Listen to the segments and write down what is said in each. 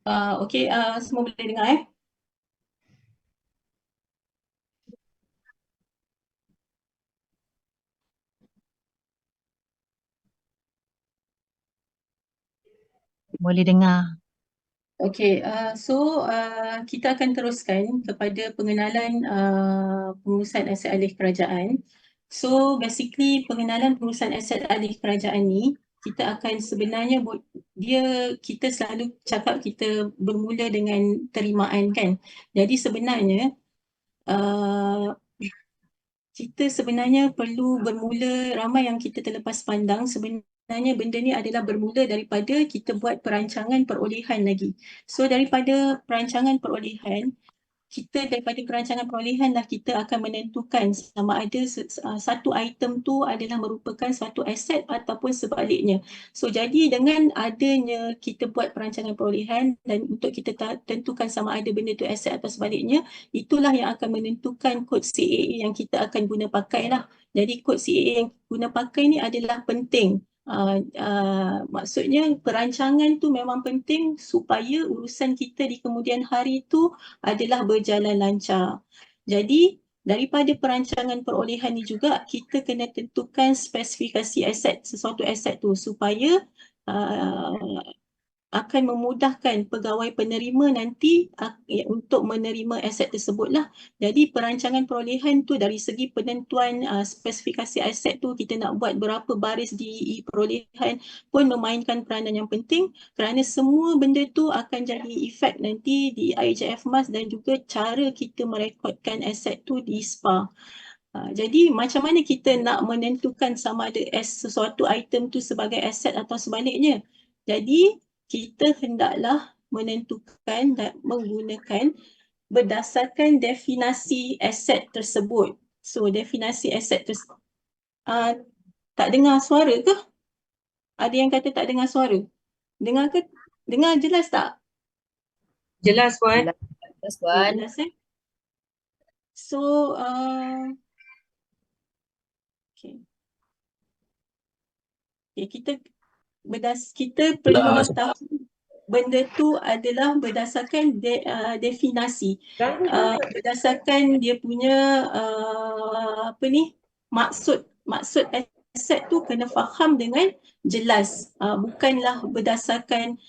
Okey, semua boleh dengar Boleh dengar. Okey, kita akan teruskan kepada pengenalan pengurusan aset alih kerajaan. So basically pengenalan pengurusan aset alih kerajaan ni kita akan sebenarnya kita selalu cakap kita bermula dengan terimaan kan. Jadi sebenarnya uh, kita sebenarnya perlu bermula, ramai yang kita terlepas pandang, sebenarnya benda ni adalah bermula daripada kita buat perancangan perolehan lagi. So daripada perancangan perolehan, daripada perancangan perolehan lah kita akan menentukan sama ada satu item tu adalah merupakan suatu aset ataupun sebaliknya. So jadi dengan adanya kita buat perancangan perolehan dan untuk kita tentukan sama ada benda tu aset atau sebaliknya, itulah yang akan menentukan kod CAA yang kita akan guna pakai lah. Jadi kod CAA yang guna pakai ni adalah penting. Maksudnya perancangan tu memang penting supaya urusan kita di kemudian hari tu adalah berjalan lancar. Jadi daripada perancangan perolehan ni juga kita kena tentukan spesifikasi aset, sesuatu aset tu supaya uh, akan memudahkan pegawai penerima nanti untuk menerima aset tersebut lah. Jadi perancangan perolehan tu dari segi penentuan spesifikasi aset tu kita nak buat berapa baris di perolehan pun memainkan peranan yang penting kerana semua benda tu akan jadi efek nanti di IJF MAS dan juga cara kita merekodkan aset tu di SPA. Jadi macam mana kita nak menentukan sama ada sesuatu item tu sebagai aset atau sebaliknya. Jadi kita hendaklah menentukan dan menggunakan berdasarkan definasi aset tersebut. So definasi aset tersebut. Tak dengar suara ke? Ada yang kata tak dengar suara. Dengar ke? Dengar jelas tak? Jelas, Wan. Jelas, Oh, Wan. jelas So, okay. Kita perlu tahu benda tu adalah berdasarkan definasi. Berdasarkan dia punya maksud aset tu kena faham dengan jelas. Bukanlah berdasarkan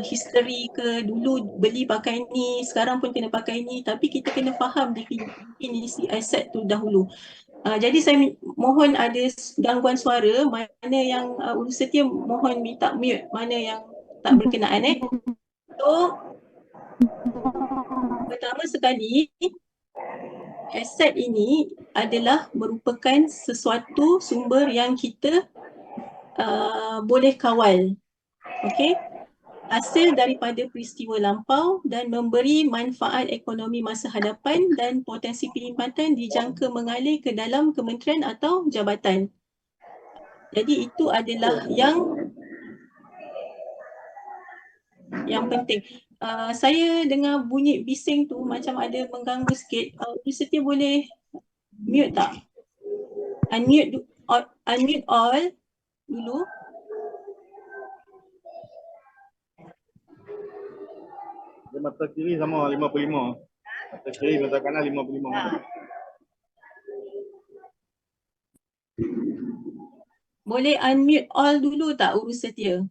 history ke dulu beli pakai ni, sekarang pun kena pakai ni, tapi kita kena faham definisi aset tu dahulu. Jadi saya mohon ada gangguan suara, mana yang urus setia mohon minta mute, mana yang tak berkenaan So, pertama sekali, aset ini adalah merupakan sesuatu sumber yang kita boleh kawal. Okey? Hasil daripada peristiwa lampau dan memberi manfaat ekonomi masa hadapan dan potensi peningkatan dijangka mengalir ke dalam kementerian atau jabatan. Jadi itu adalah yang penting. Saya dengar bunyi bising tu macam ada mengganggu sikit. Setia boleh mute tak? Unmute all dulu. Dia mata kiri sama 55. Mata kiri, mata kanan 55. Boleh unmute all dulu tak urus setia?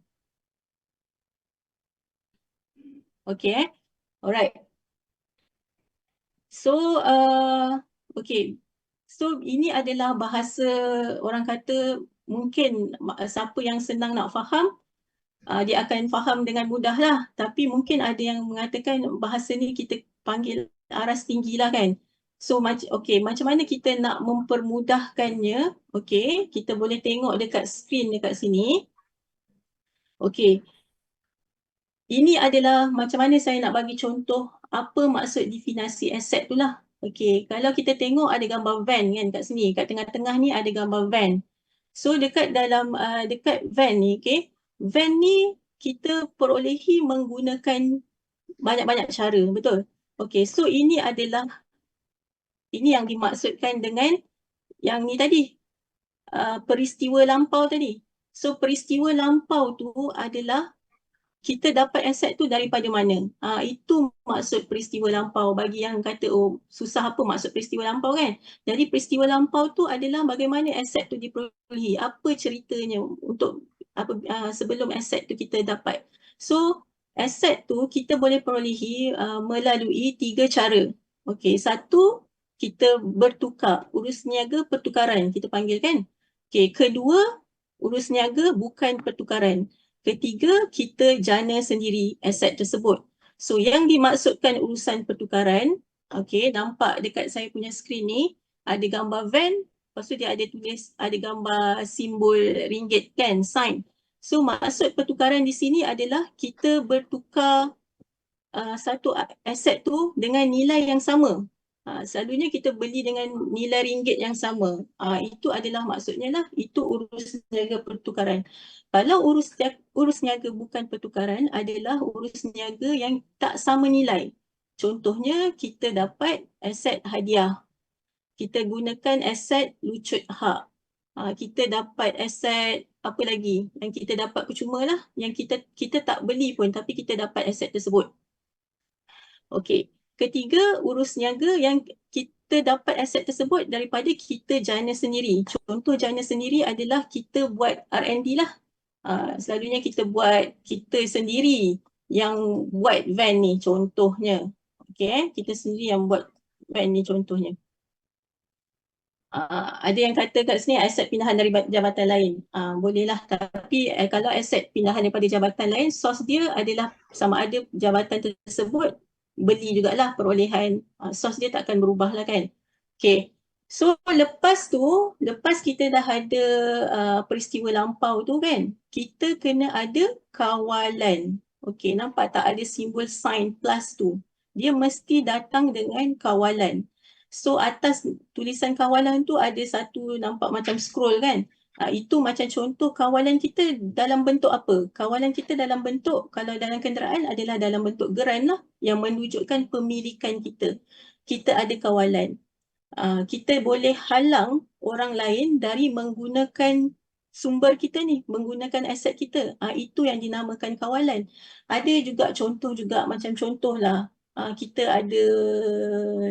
Okay Alright. So, okay. So, ini adalah bahasa orang kata mungkin siapa yang senang nak faham, dia akan faham dengan mudah lah. Tapi mungkin ada yang mengatakan bahasa ni kita panggil aras tinggi lah kan. So, macam mana kita nak mempermudahkannya? Okay, kita boleh tengok dekat skrin dekat sini. Okay. Ini adalah macam mana saya nak bagi contoh apa maksud definisi aset tu lah. Okay, kalau kita tengok ada gambar van kan kat sini. Kat tengah-tengah ni ada gambar van. So dekat dekat van ni, okay, van ni kita perolehi menggunakan banyak-banyak cara, betul? Okay, so ini yang dimaksudkan dengan yang ni tadi, peristiwa lampau tadi. So peristiwa lampau tu adalah kita dapat aset tu daripada mana. Itu maksud peristiwa lampau. Bagi yang kata, oh susah apa maksud peristiwa lampau kan. Jadi peristiwa lampau tu adalah bagaimana aset tu diperolehi. Apa ceritanya untuk sebelum aset tu kita dapat. So aset tu kita boleh perolehi melalui 3 cara. Okey, satu, kita bertukar, urus niaga pertukaran kita panggil kan. Okey, kedua, urus niaga bukan pertukaran. Ketiga, kita jana sendiri aset tersebut. So yang dimaksudkan urusan pertukaran, okey, nampak dekat saya punya skrin ni, ada gambar van, lepas tu dia ada tulis, ada gambar simbol ringgit kan, sign. So maksud pertukaran di sini adalah kita bertukar satu aset tu dengan nilai yang sama. Selalunya kita beli dengan nilai ringgit yang sama. Itu adalah maksudnya lah, itu urus niaga pertukaran. Kalau urus niaga bukan pertukaran adalah urus niaga yang tak sama nilai. Contohnya kita dapat aset hadiah. Kita gunakan aset lucut hak. Kita dapat aset apa lagi yang kita dapat percuma lah, yang kita tak beli pun tapi kita dapat aset tersebut. Okey. Ketiga, urus niaga yang kita dapat aset tersebut daripada kita jana sendiri. Contoh jana sendiri adalah kita buat R&D lah. Selalunya kita sendiri yang buat van ni contohnya. Okey, kita sendiri yang buat van ni contohnya. Ada yang kata kat sini aset pindahan dari jabatan lain. Bolehlah, tapi kalau aset pindahan daripada jabatan lain, sos dia adalah sama ada jabatan tersebut beli jugalah perolehan. Sos dia tak akan berubah lah kan. Okay. So lepas kita dah ada peristiwa lampau tu kan, kita kena ada kawalan. Okay, nampak tak ada simbol sign plus tu. Dia mesti datang dengan kawalan. So atas tulisan kawalan tu ada satu nampak macam scroll kan. Itu macam contoh kawalan kita dalam bentuk apa? Kawalan kita dalam bentuk, kalau dalam kenderaan adalah dalam bentuk geran lah yang menunjukkan pemilikan kita. Kita ada kawalan. Kita boleh halang orang lain dari menggunakan sumber kita ni, menggunakan aset kita. Itu yang dinamakan kawalan. Ada juga contoh juga, macam contoh lah. Kita ada,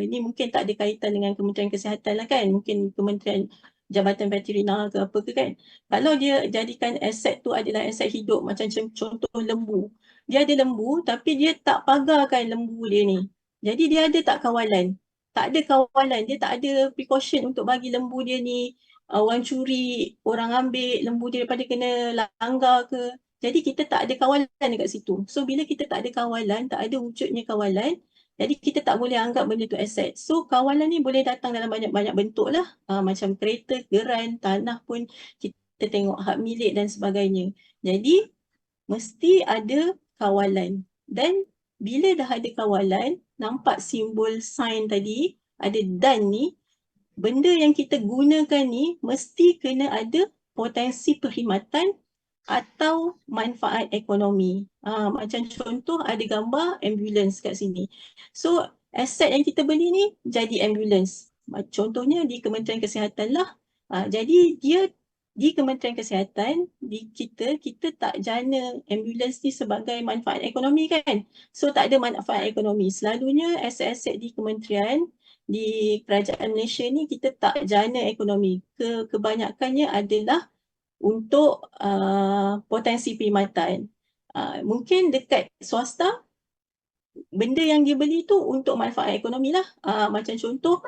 ni mungkin tak ada kaitan dengan Kementerian Kesihatan lah kan, mungkin Kementerian Jabatan Veterina ke apa ke kan. Kalau dia jadikan aset tu adalah aset hidup, macam contoh lembu. Dia ada lembu tapi dia tak pagarkan lembu dia ni. Jadi dia ada tak kawalan? Tak ada kawalan, dia tak ada precaution untuk bagi lembu dia ni orang curi, orang ambil lembu dia daripada kena langgar ke. Jadi kita tak ada kawalan dekat situ. So bila kita tak ada kawalan, tak ada wujudnya kawalan, jadi kita tak boleh anggap benda tu aset. So kawalan ni boleh datang dalam banyak-banyak bentuk lah. Macam kereta, geran, tanah pun kita tengok hak milik dan sebagainya. Jadi mesti ada kawalan. Dan bila dah ada kawalan, nampak simbol sign tadi, ada dan ni, benda yang kita gunakan ni mesti kena ada potensi perkhidmatan atau manfaat ekonomi. Macam contoh ada gambar ambulans kat sini. So aset yang kita beli ni jadi ambulans. Contohnya di Kementerian Kesihatan lah. Jadi dia di Kementerian Kesihatan, kita tak jana ambulans ni sebagai manfaat ekonomi kan. So tak ada manfaat ekonomi. Selalunya aset-aset di kementerian, di kerajaan Malaysia ni kita tak jana ekonomi. Kebanyakannya adalah untuk potensi perkhidmatan. Mungkin dekat swasta, benda yang dia beli tu untuk manfaat ekonomi lah. Macam contoh,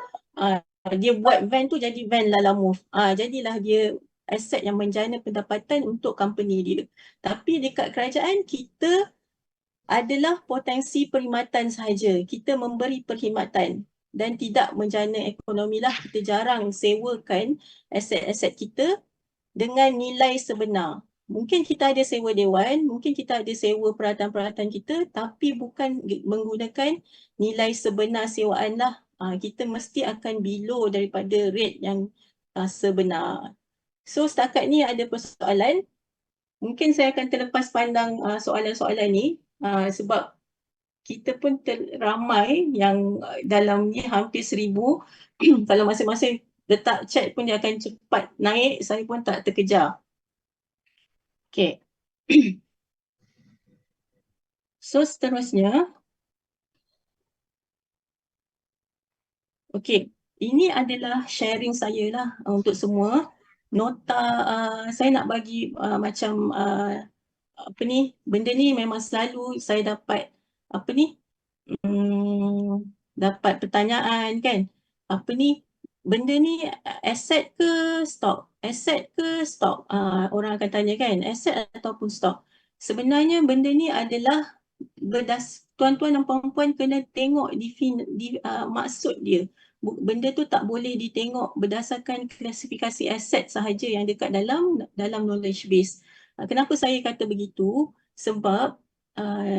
dia buat van tu jadi van Lalamove. Jadilah dia aset yang menjana pendapatan untuk company dia. Tapi dekat kerajaan, kita adalah potensi perkhidmatan sahaja. Kita memberi perkhidmatan dan tidak menjana ekonomi lah. Kita jarang sewakan aset-aset kita dengan nilai sebenar. Mungkin kita ada sewa dewan, mungkin kita ada sewa peralatan-peralatan kita, tapi bukan menggunakan nilai sebenar sewaan lah. Kita mesti akan below daripada rate yang sebenar. So setakat ni ada persoalan. Mungkin saya akan terlepas pandang soalan-soalan ni sebab kita pun ramai yang dalam ni hampir 1000. Kalau masing-masing letak chat pun dia akan cepat naik, saya pun tak terkejar. Okay. So seterusnya, okey, ini adalah sharing saya lah untuk semua. Nota saya nak bagi macam apa ni, benda ni memang selalu saya dapat apa ni, dapat pertanyaan kan. Apa ni, benda ni aset ke stok? Aset ke stok? Orang akan tanya kan, aset ataupun stok. Sebenarnya benda ni adalah tuan-tuan dan puan-puan kena tengok maksud dia. Benda tu tak boleh ditengok berdasarkan klasifikasi aset sahaja yang dekat dalam knowledge base. Kenapa saya kata begitu? Sebab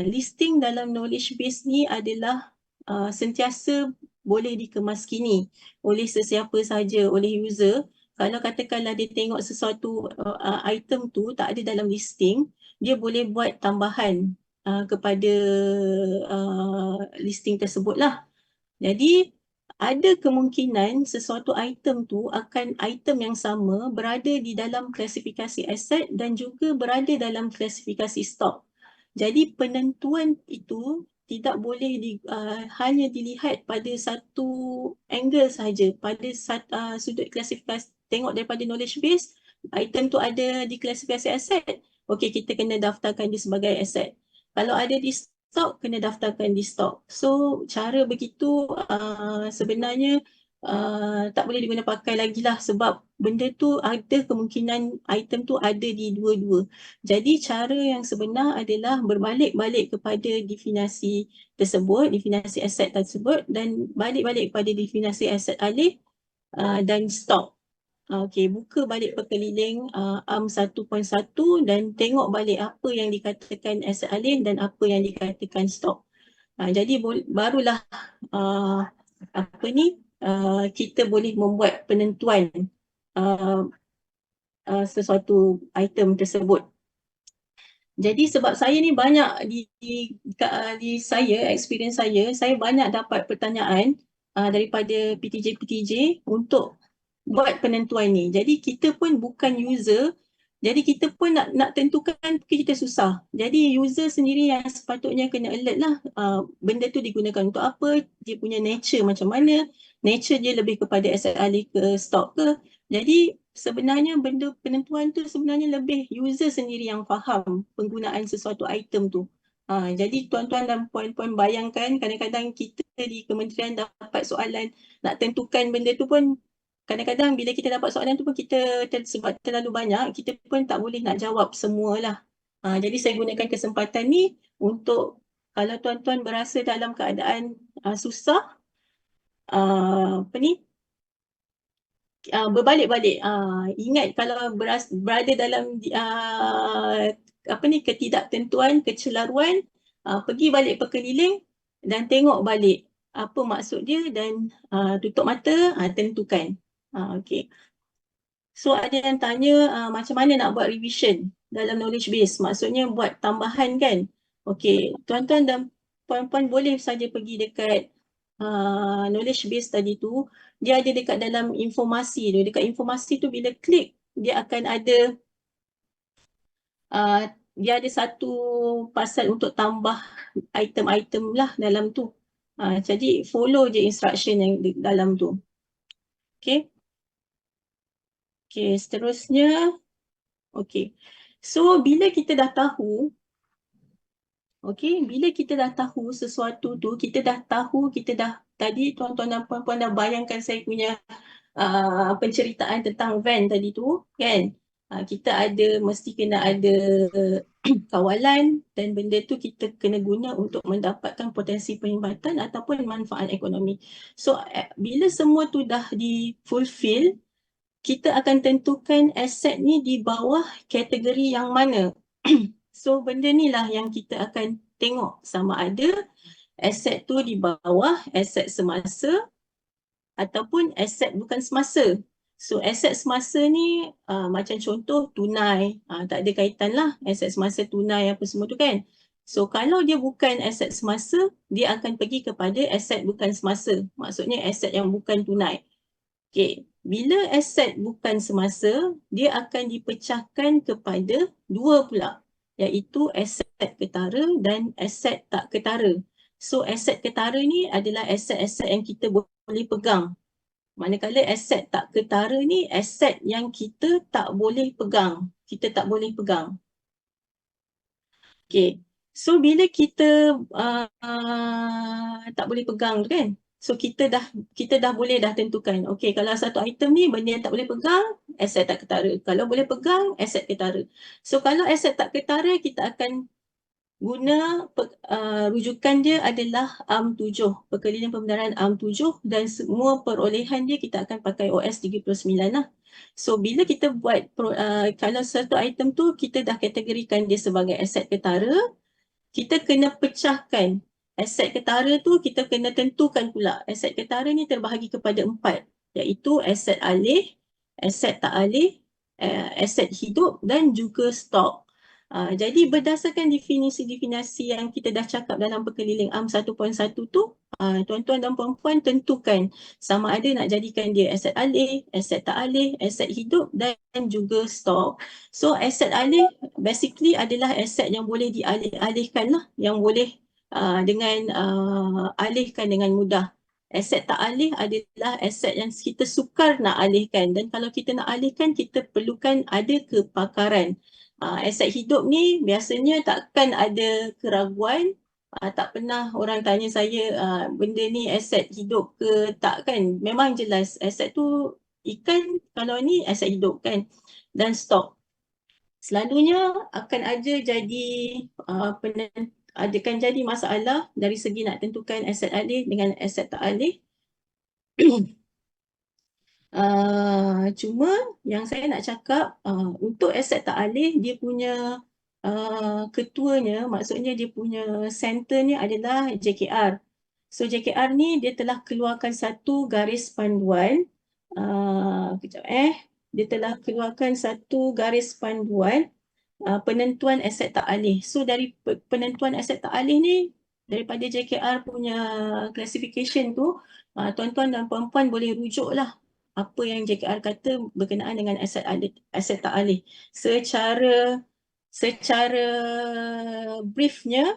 listing dalam knowledge base ni adalah sentiasa boleh dikemaskini oleh sesiapa sahaja, oleh user. Kalau katakanlah dia tengok sesuatu item tu tak ada dalam listing, dia boleh buat tambahan kepada listing tersebut lah. Jadi ada kemungkinan sesuatu item tu akan item yang sama berada di dalam klasifikasi aset dan juga berada dalam klasifikasi stok. Jadi penentuan itu tidak boleh hanya dilihat pada satu angle sahaja, pada sudut klasifikasi. Tengok daripada knowledge base, item tu ada di klasifikasi aset, okey, kita kena daftarkan dia sebagai aset. Kalau ada di stok, kena daftarkan di stok. So cara begitu sebenarnya tak boleh diguna pakai lagi lah, sebab benda tu ada kemungkinan item tu ada di dua-dua. Jadi cara yang sebenar adalah berbalik-balik kepada definisi tersebut, definisi aset tersebut, dan balik-balik kepada definisi aset alih dan stok. Okey, buka balik perkeliling AM 1.1 dan tengok balik apa yang dikatakan aset alih dan apa yang dikatakan stok. Jadi barulah apa ni, kita boleh membuat penentuan sesuatu item tersebut. Jadi sebab saya ni banyak di saya, experience saya banyak dapat pertanyaan daripada PTJ untuk buat penentuan ni. Jadi kita pun bukan user, jadi kita pun nak tentukan kita susah. Jadi user sendiri yang sepatutnya kena alert lah, benda tu digunakan untuk apa, dia punya nature macam mana, nature dia lebih kepada aset alih ke stok ke. Jadi sebenarnya benda penentuan tu sebenarnya lebih user sendiri yang faham penggunaan sesuatu item tu. Jadi tuan-tuan dan puan-puan bayangkan, kadang-kadang kita di kementerian dapat soalan nak tentukan benda tu pun, kadang-kadang bila kita dapat soalan tu pun kita sebab terlalu banyak, kita pun tak boleh nak jawab semualah. Jadi saya gunakan kesempatan ni untuk, kalau tuan-tuan berasa dalam keadaan susah, apa ni, berbalik-balik. Ingat kalau berada dalam apa ni, ketidaktentuan, kecelaruan, pergi balik perkeliling dan tengok balik apa maksud dia dan tutup mata, tentukan. Okey. So ada yang tanya macam mana nak buat revision dalam knowledge base, maksudnya buat tambahan kan. Okey, tuan-tuan dan puan-puan boleh saja pergi dekat knowledge base tadi tu, dia ada dekat dalam informasi tu. Dekat informasi tu bila klik, dia akan ada dia ada satu pasal untuk tambah item-item lah dalam tu. Jadi follow je instruction yang di dalam tu. Okay. Okay, seterusnya. Okay. So bila kita dah tahu, okay, bila kita dah tahu sesuatu tu, kita dah tadi tuan-tuan dan puan-puan dah bayangkan saya punya penceritaan tentang van tadi tu kan. Kita mesti kena ada kawalan dan benda tu kita kena guna untuk mendapatkan potensi perkhidmatan ataupun manfaat ekonomi. So bila semua tu dah di fulfill, kita akan tentukan aset ni di bawah kategori yang mana. So benda ni lah yang kita akan tengok sama ada aset tu di bawah aset semasa ataupun aset bukan semasa. So aset semasa ni macam contoh tunai, tak ada kaitan lah aset semasa tunai apa semua tu kan. So kalau dia bukan aset semasa, dia akan pergi kepada aset bukan semasa. Maksudnya aset yang bukan tunai. Okay, bila aset bukan semasa, dia akan dipecahkan kepada dua pula. iaitu aset ketara dan aset tak ketara. So aset ketara ni adalah aset-aset yang kita boleh pegang. Manakala aset tak ketara ni aset yang kita tak boleh pegang. Kita tak boleh pegang. Okay. So bila kita tak boleh pegang tu kan. So kita dah boleh dah tentukan. Okay, kalau satu item ni benda yang tak boleh pegang, aset tak ketara. Kalau boleh pegang, aset ketara. So kalau aset tak ketara, kita akan guna rujukan dia adalah AM7, Perkeliling Pembenaran AM7, dan semua perolehan dia kita akan pakai OS 39 lah. So bila kita buat kalau satu item tu kita dah kategorikan dia sebagai aset ketara, kita kena pecahkan. Aset ketara tu kita kena tentukan pula. Aset ketara ni terbahagi kepada 4, iaitu aset alih, aset tak alih, aset hidup dan juga stok. Jadi berdasarkan definisi-definisi yang kita dah cakap dalam perkeliling AM 1.1 tu, tuan-tuan dan puan-puan tentukan sama ada nak jadikan dia aset alih, aset tak alih, aset hidup dan juga stok. So aset alih basically adalah aset yang boleh dialih-alihkan lah, yang boleh dengan alihkan dengan mudah. Aset tak alih adalah aset yang kita sukar nak alihkan, dan kalau kita nak alihkan kita perlukan ada kepakaran. Aset hidup ni biasanya takkan ada keraguan, tak pernah orang tanya saya benda ni aset hidup ke tak kan, memang jelas aset tu ikan, kalau ni aset hidup kan. Dan stok selalunya akan ada jadi akan jadi masalah dari segi nak tentukan aset alih dengan aset tak alih. Cuma yang saya nak cakap, untuk aset tak alih, dia punya ketuanya, maksudnya dia punya centernya adalah JKR. So JKR ni dia telah keluarkan satu garis panduan, dia telah keluarkan satu garis panduan penentuan aset tak alih. So dari penentuan aset tak alih ni, daripada JKR punya classification tu, tuan-tuan dan puan-puan boleh rujuk lah apa yang JKR kata berkenaan dengan aset tak alih. Secara briefnya,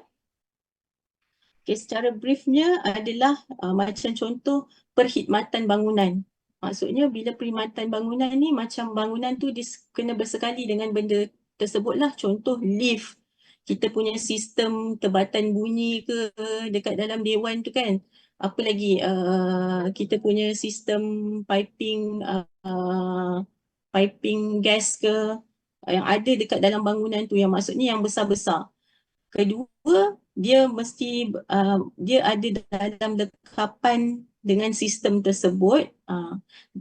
secara briefnya adalah macam contoh perkhidmatan bangunan. Maksudnya bila perkhidmatan bangunan ni, macam bangunan tu kena bersekali dengan benda tersebutlah. Contoh lift, kita punya sistem tebatan bunyi ke dekat dalam dewan tu kan. Apa lagi, kita punya sistem piping gas ke yang ada dekat dalam bangunan tu, yang maksudnya yang besar-besar. Kedua, dia mesti dia ada dalam lekapan dengan sistem tersebut.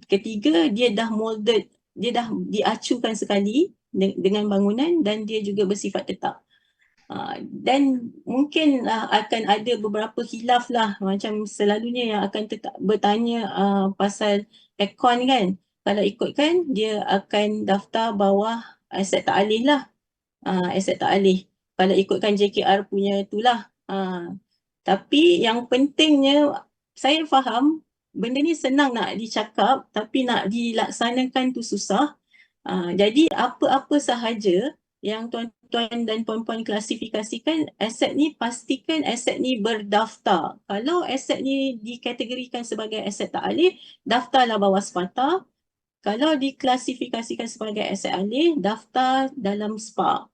Ketiga, dia dah molded, dia dah diacukan sekali dengan bangunan dan dia juga bersifat tetap. Dan mungkin akan ada beberapa khilaf lah, macam selalunya yang akan bertanya pasal aircon kan. Kalau ikutkan, dia akan daftar bawah aset tak alih lah, aset tak alih. Kalau ikutkan JKR punya itulah. Tapi yang pentingnya, saya faham benda ni senang nak dicakap tapi nak dilaksanakan tu susah. Jadi apa-apa sahaja yang tuan-tuan dan puan-puan klasifikasikan aset ni, pastikan aset ni berdaftar. Kalau aset ni dikategorikan sebagai aset tak alih, daftarlah bawah SPATA. Kalau diklasifikasikan sebagai aset alih, daftar dalam SPA.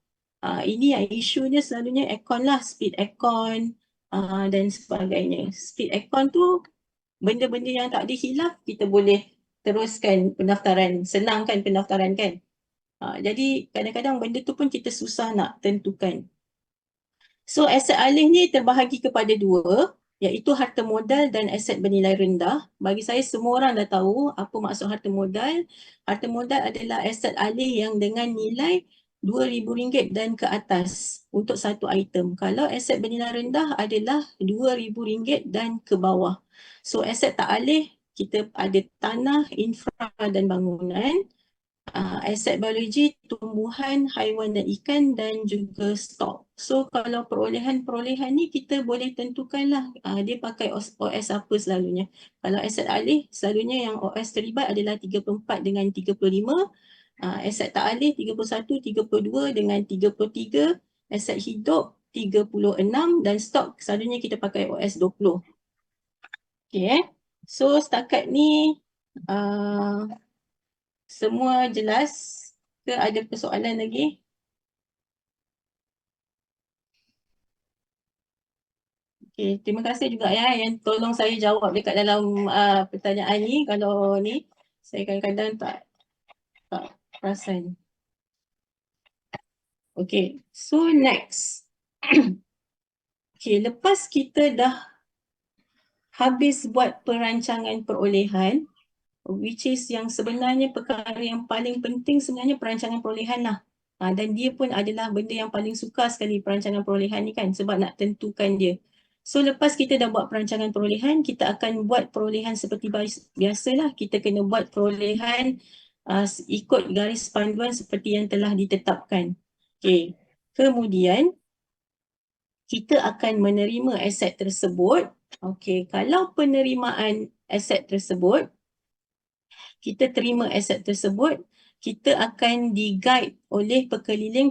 Ini yang isunya selalunya aircon lah, speed aircon dan sebagainya. Speed aircon tu benda-benda yang tak ada khilaf, kita boleh teruskan pendaftaran, senangkan pendaftaran kan. Jadi kadang-kadang benda tu pun kita susah nak tentukan. So aset alih ni terbahagi kepada dua, iaitu harta modal dan aset bernilai rendah. Bagi saya semua orang dah tahu apa maksud harta modal. Harta modal adalah aset alih yang dengan nilai RM2,000 dan ke atas untuk satu item. Kalau aset bernilai rendah adalah RM2,000 dan ke bawah. So aset tak alih, kita ada tanah, infra dan bangunan. Aset biologi, tumbuhan, haiwan dan ikan dan juga stok. So kalau perolehan ni kita boleh tentukanlah dia pakai OS apa selalunya. Kalau aset alih, selalunya yang OS terlibat adalah 34 dengan 35. Aset tak alih 31, 32 dengan 33 aset hidup 36 dan stok selalunya kita pakai OS 20. Okay, so setakat ni semua jelas ke ada persoalan lagi? Okay, terima kasih juga ya yang tolong saya jawab dekat dalam pertanyaan ni. Kalau ni saya kadang-kadang tak perasan. Okay, so next. Okay, lepas kita dah habis buat perancangan perolehan, which is yang sebenarnya perkara yang paling penting sebenarnya perancangan perolehan lah. Dan dia pun adalah benda yang paling suka sekali perancangan perolehan ni kan, sebab nak tentukan dia. So lepas kita dah buat perancangan perolehan, kita akan buat perolehan seperti biasalah. Kita kena buat perolehan ikut garis panduan seperti yang telah ditetapkan. Okay. Kemudian kita akan menerima aset tersebut. Okay. Kalau penerimaan aset tersebut, kita terima aset tersebut, kita akan di-guide oleh Pekeliling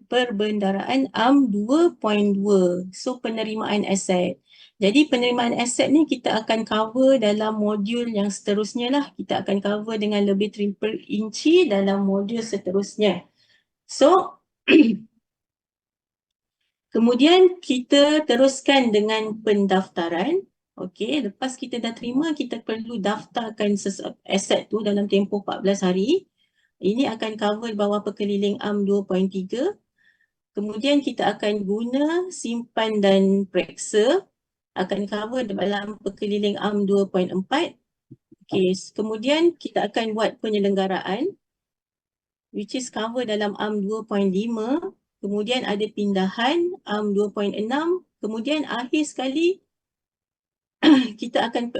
Perbendaraan AM 2.2. So penerimaan aset. Jadi penerimaan aset ni kita akan cover dalam modul yang seterusnya lah. Kita akan cover dengan lebih terperinci dalam modul seterusnya. So kemudian kita teruskan dengan pendaftaran. Okey, lepas kita dah terima, kita perlu daftarkan aset tu dalam tempoh 14 hari. Ini akan cover bawah Pekeliling AM 2.3. Kemudian kita akan guna simpan dan periksa, akan cover dalam Pekeliling AM 2.4. Okey, kemudian kita akan buat penyelenggaraan, which is cover dalam AM 2.5. Kemudian ada pindahan AM 2.6. Kemudian akhir sekali kita akan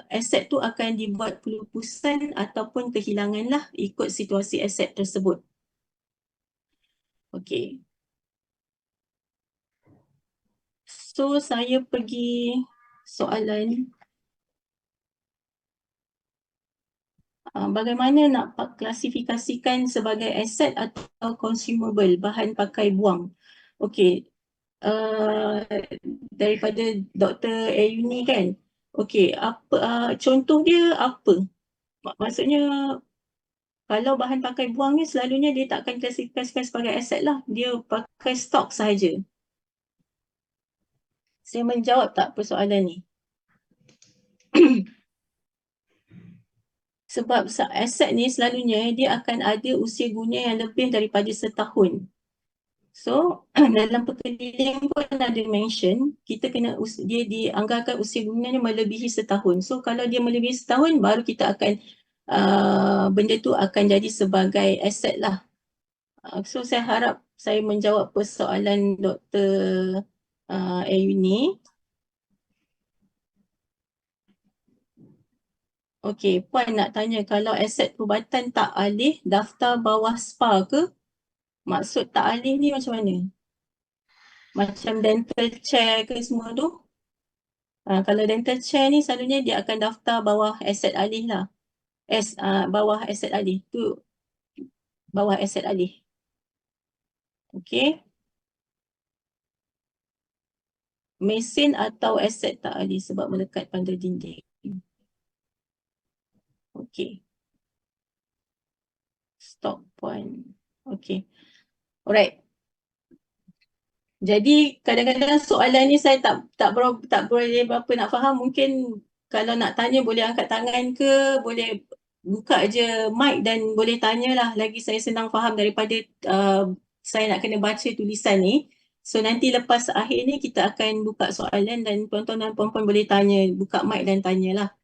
aset tu akan dibuat pelupusan ataupun kehilangan lah ikut situasi aset tersebut. Okey. So saya pergi soalan bagaimana nak klasifikasikan sebagai aset atau consumable, bahan pakai buang. Okey. Daripada Dr. Ayuni kan. Okey, apa contoh dia apa? Maksudnya kalau bahan pakai buang ni selalunya dia takkan klasifikasikan sebagai aset lah. Dia pakai stok sahaja. Saya menjawab tak persoalan ni? Sebab aset ni selalunya dia akan ada usia guna yang lebih daripada setahun. So dalam Pekeliling pun ada mention, kita kena dia dianggarkan usia gunanya melebihi setahun. So kalau dia melebihi setahun, baru kita akan benda tu akan jadi sebagai aset lah. So saya harap saya menjawab persoalan Dr. Ayuni. Okey, Puan nak tanya kalau aset perubatan tak alih daftar bawah SPA ke? Maksud tak alih ni macam mana? Macam dental chair ke semua tu? Kalau dental chair ni selalunya dia akan daftar bawah aset alih lah. Bawah aset alih tu. Bawah aset alih. Okey. Mesin atau aset tak alih sebab melekat pada dinding. Okey. Stop point. Okey. Alright. Jadi kadang-kadang soalan ni saya tak boleh berapa nak faham. Mungkin kalau nak tanya boleh angkat tangan ke, boleh buka je mic dan boleh tanyalah. Lagi saya senang faham daripada saya nak kena baca tulisan ni. So nanti lepas akhir ni kita akan buka soalan dan tuan-tuan dan puan-puan boleh tanya, buka mic dan tanyalah.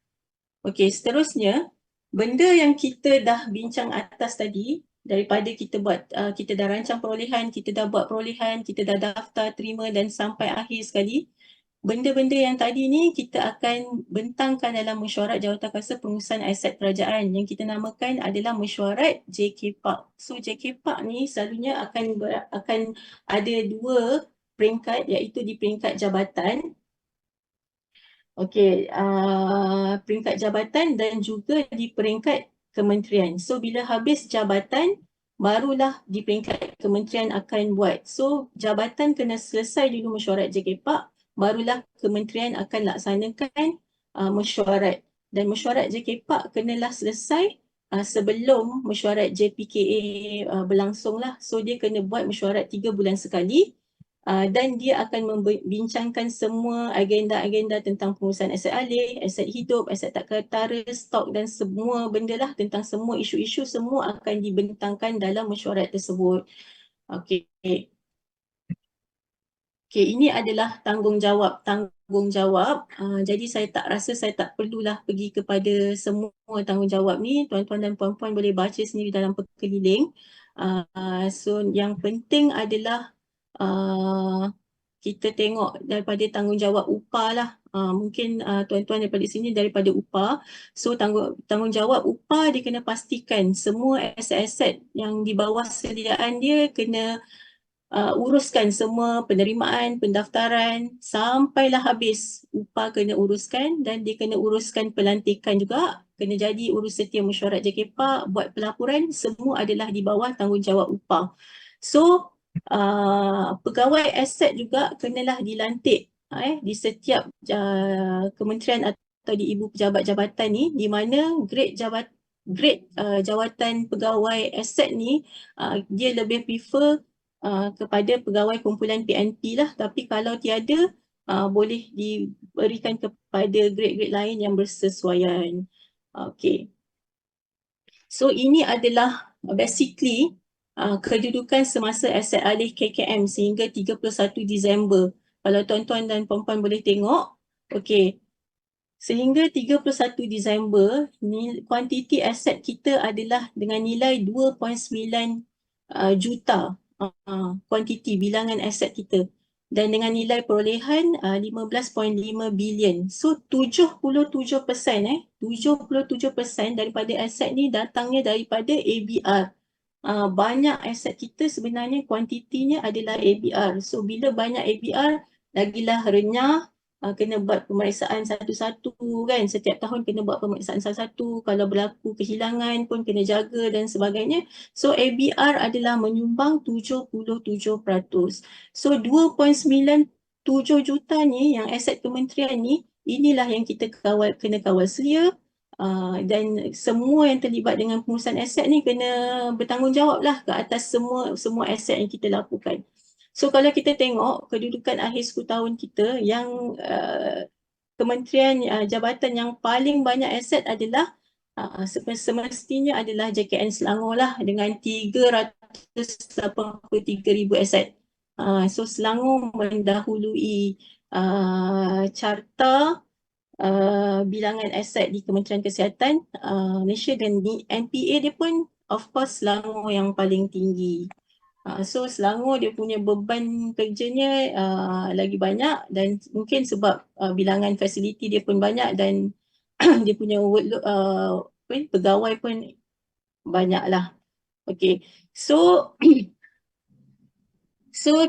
Okey, seterusnya benda yang kita dah bincang atas tadi, daripada kita buat, kita dah rancang perolehan, kita dah buat perolehan, kita dah daftar, terima dan sampai akhir sekali. Benda-benda yang tadi ni kita akan bentangkan dalam mesyuarat Jawatankuasa Pengurusan Aset Kerajaan yang kita namakan adalah mesyuarat JKPAK. So JKPAK ni selalunya akan ada dua peringkat, iaitu di peringkat jabatan. Okey, peringkat jabatan dan juga di peringkat kementerian. So bila habis jabatan, barulah di peringkat kementerian akan buat. So jabatan kena selesai dulu mesyuarat JKPAK, barulah kementerian akan laksanakan mesyuarat. Dan mesyuarat JKPAK kenalah selesai sebelum mesyuarat JPKA berlangsung lah. So dia kena buat mesyuarat 3 bulan sekali. Dan dia akan membincangkan semua agenda-agenda tentang pengurusan aset alih, aset hidup, aset tak ketara, stok dan semua benda lah, tentang semua isu-isu semua akan dibentangkan dalam mesyuarat tersebut. Okey. Okey, ini adalah tanggungjawab. Jadi saya tak rasa saya tak perlulah pergi kepada semua tanggungjawab ni. Tuan-tuan dan puan-puan boleh baca sendiri dalam perkeliling. So yang penting adalah kita tengok daripada tanggungjawab upah lah. Mungkin tuan-tuan daripada sini daripada upah. So tanggungjawab upah dia kena pastikan semua aset-aset yang di bawah sediaan dia kena uruskan semua penerimaan, pendaftaran sampailah habis. Upah kena uruskan dan dia kena uruskan pelantikan juga. Kena jadi urus setia mesyuarat JKPAK, buat pelaporan, semua adalah di bawah tanggungjawab upah. So pegawai aset juga kenalah dilantik di setiap kementerian atau di ibu pejabat jabatan ni, di mana grade jawatan pegawai aset ni dia lebih prefer kepada pegawai kumpulan PNP lah, tapi kalau tiada boleh diberikan kepada grade-grade lain yang bersesuaian. Okay. So ini adalah basically kedudukan semasa aset alih KKM sehingga 31 Disember. Kalau tuan-tuan dan puan-puan boleh tengok, okay. Sehingga 31 Disember, kuantiti aset kita adalah dengan nilai 2.9 juta. Kuantiti bilangan aset kita, dan dengan nilai perolehan 15.5 bilion. So 77% 77% daripada aset ni datangnya daripada ABR. Banyak aset kita sebenarnya kuantitinya adalah ABR. So bila banyak ABR, lagilah renyah. Kena buat pemeriksaan satu-satu kan, setiap tahun kena buat pemeriksaan satu-satu, kalau berlaku kehilangan pun kena jaga dan sebagainya. So ABR adalah menyumbang 77%. So 2.97 juta ni yang aset kementerian ni, inilah yang kita kena kawal selia. Dan semua yang terlibat dengan pengurusan aset ni kena bertanggungjawab lah ke atas semua aset yang kita laporkan. So kalau kita tengok kedudukan akhir 10 tahun kita, yang kementerian jabatan yang paling banyak aset adalah semestinya adalah JKN Selangor lah, dengan 383,000 aset. So Selangor mendahului carta bilangan aset di Kementerian Kesihatan Malaysia, dan di NPA dia pun of course Selangor yang paling tinggi. So Selangor dia punya beban kerjanya lagi banyak, dan mungkin sebab bilangan fasiliti dia pun banyak, dan dia punya workload pegawai pun banyak lah. Okay, so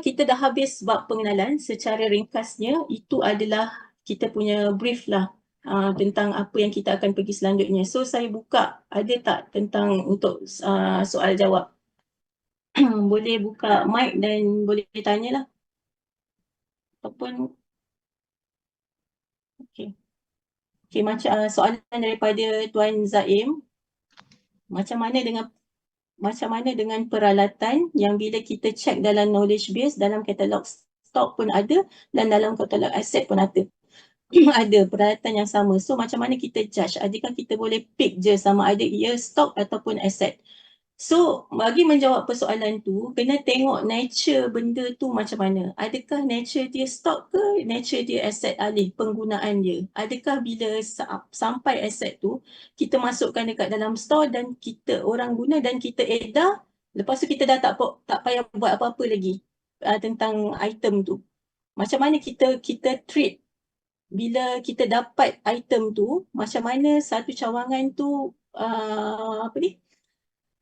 kita dah habis bab pengenalan. Secara ringkasnya itu adalah kita punya brief lah tentang apa yang kita akan pergi selanjutnya. So saya buka, ada tak tentang untuk soal jawab? Boleh buka mic dan boleh tanya lah. Ataupun okay, macam soalan daripada Tuan Zaim. Macam mana dengan peralatan yang bila kita check dalam knowledge base, dalam katalog stok pun ada, dan dalam katalog aset pun ada. Ada peralatan yang sama. So macam mana kita judge? Adakah kita boleh pick je sama ada ia stok ataupun aset? So bagi menjawab persoalan tu, kena tengok nature benda tu macam mana. Adakah nature dia stok ke nature dia aset alih, penggunaan dia? Adakah bila sampai aset tu, kita masukkan dekat dalam store dan kita orang guna dan kita edar, lepas tu kita dah tak payah buat apa-apa lagi tentang item tu. Macam mana kita treat bila kita dapat item tu, macam mana satu cawangan tu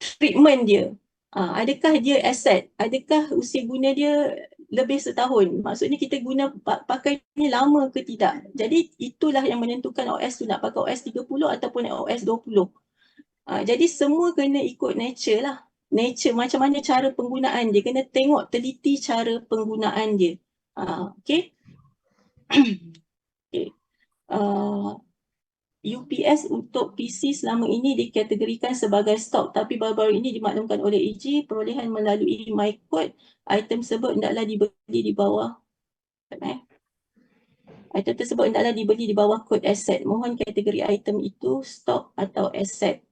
treatment dia. Adakah dia aset? Adakah usia guna dia lebih setahun? Maksudnya kita guna pakainya lama ke tidak? Jadi itulah yang menentukan OS tu nak pakai OS 30 ataupun OS 20. Jadi semua kena ikut nature lah. nature, macam mana cara penggunaan dia. Kena tengok teliti cara penggunaan dia. Okay. Okay. UPS untuk PC selama ini dikategorikan sebagai stok, tapi baru-baru ini dimaklumkan oleh AG perolehan melalui MyCode. Item tersebut hendaklah dibeli di bawah item tersebut hendaklah dibeli di bawah kod aset. Mohon kategori item itu stok atau aset.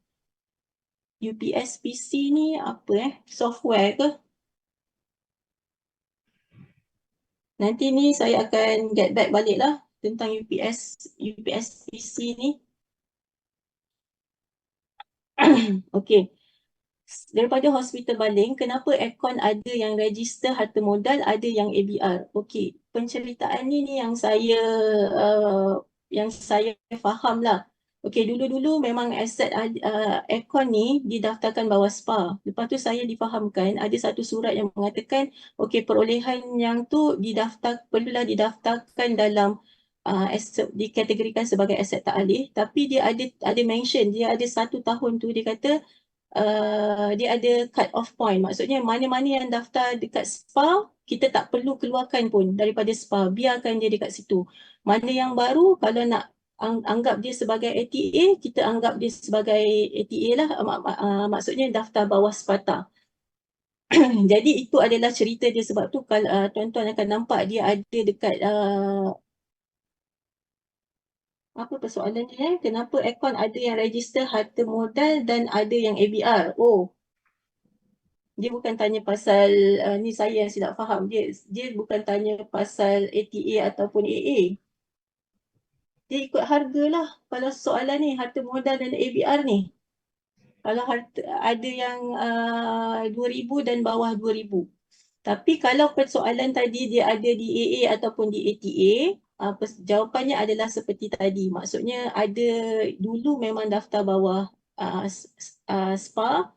UPS PC ni apa software ke? Nanti ni saya akan get back balik lah tentang UPS PC ni. Okey. Daripada Hospital Baling, kenapa aircon ada yang register harta modal, ada yang ABR? Okey, penceritaan ni yang saya faham lah. Okey, dulu-dulu memang aset aircon ni didaftarkan bawah SPA. Lepas tu saya difahamkan ada satu surat yang mengatakan okey, perolehan yang tu perlulah didaftarkan dalam dikategorikan sebagai aset tak alih, tapi dia ada mention, dia ada 1 tahun tu dia kata dia ada cut off point. Maksudnya mana-mana yang daftar dekat SPA, kita tak perlu keluarkan pun daripada SPA, biarkan dia dekat situ. Mana yang baru, kalau nak anggap dia sebagai ATA, kita anggap dia sebagai ATA lah, maksudnya daftar bawah SPATA. Jadi itu adalah cerita dia, sebab tu kalau tuan-tuan akan nampak dia ada dekat apa persoalan dia? Kenapa aircon ada yang register harta modal dan ada yang ABR? Oh, dia bukan tanya pasal ni saya yang silap faham. Dia bukan tanya pasal ATA ataupun AA. Dia ikut harga lah. Kalau soalan ni harta modal dan ABR ni. Kalau ada yang 2,000 dan bawah 2,000. Tapi kalau persoalan tadi dia ada di AA ataupun di ATA, jawapannya adalah seperti tadi. Maksudnya ada dulu memang daftar bawah SPA.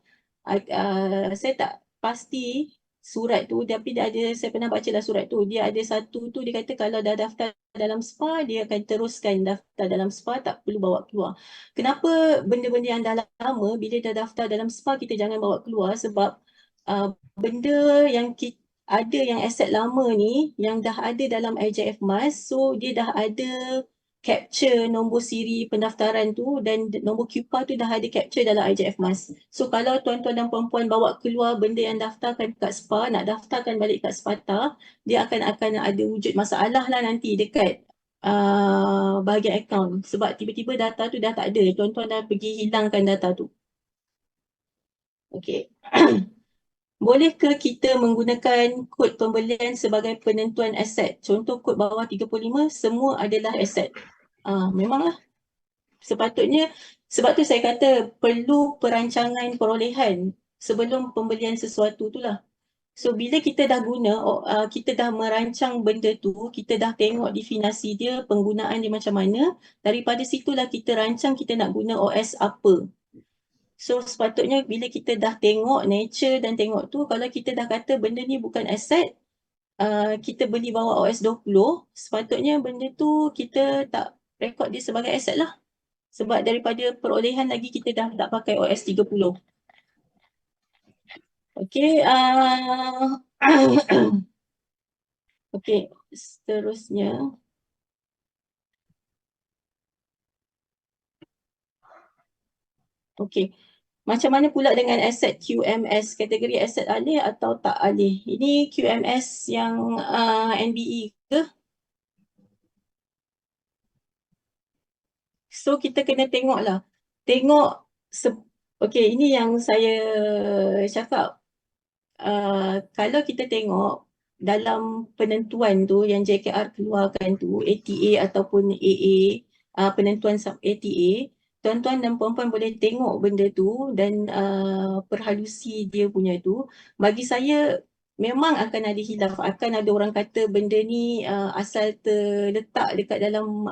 Saya tak pasti surat tu, tapi saya pernah baca lah surat tu. Dia ada satu tu, dia kata kalau dah daftar dalam SPA, dia akan teruskan daftar dalam SPA, tak perlu bawa keluar. Kenapa benda-benda yang dah lama, bila dah daftar dalam SPA, kita jangan bawa keluar? Sebab benda yang ada yang aset lama ni yang dah ada dalam IJF MAS, so dia dah ada capture nombor siri pendaftaran tu dan nombor QPA tu dah ada capture dalam IJF MAS. So kalau tuan-tuan dan puan-puan bawa keluar benda yang daftarkan kat SPA, nak daftarkan balik kat SPATA, dia akan ada wujud masalah lah nanti dekat bahagian akaun. Sebab tiba-tiba data tu dah tak ada, tuan-tuan dah pergi hilangkan data tu. Okey. Boleh ke kita menggunakan kod pembelian sebagai penentuan aset? Contoh kod bawah 35, semua adalah aset. Memanglah. Sepatutnya, sebab tu saya kata perlu perancangan perolehan sebelum pembelian sesuatu tu lah. So bila kita dah kita dah merancang benda tu, kita dah tengok definasi dia, penggunaan dia macam mana, daripada situlah kita rancang kita nak guna OS apa. So sepatutnya bila kita dah tengok nature dan tengok tu, kalau kita dah kata benda ni bukan aset, kita beli bawah OS 20, sepatutnya benda tu kita tak rekod dia sebagai aset lah. Sebab daripada perolehan lagi kita dah tak pakai OS 30. Okey, okey, seterusnya. Okey. Macam mana pula dengan aset QMS, kategori aset alih atau tak alih? Ini QMS yang NBE ke? So kita kena tengok lah. Okey, ini yang saya cakap. Kalau kita tengok dalam penentuan tu yang JKR keluarkan tu, ATA ataupun AA, penentuan sub ATA, tuan-tuan dan puan-puan boleh tengok benda tu dan perhalusi dia punya tu. Bagi saya memang akan ada hilaf, akan ada orang kata benda ni asal terletak dekat dalam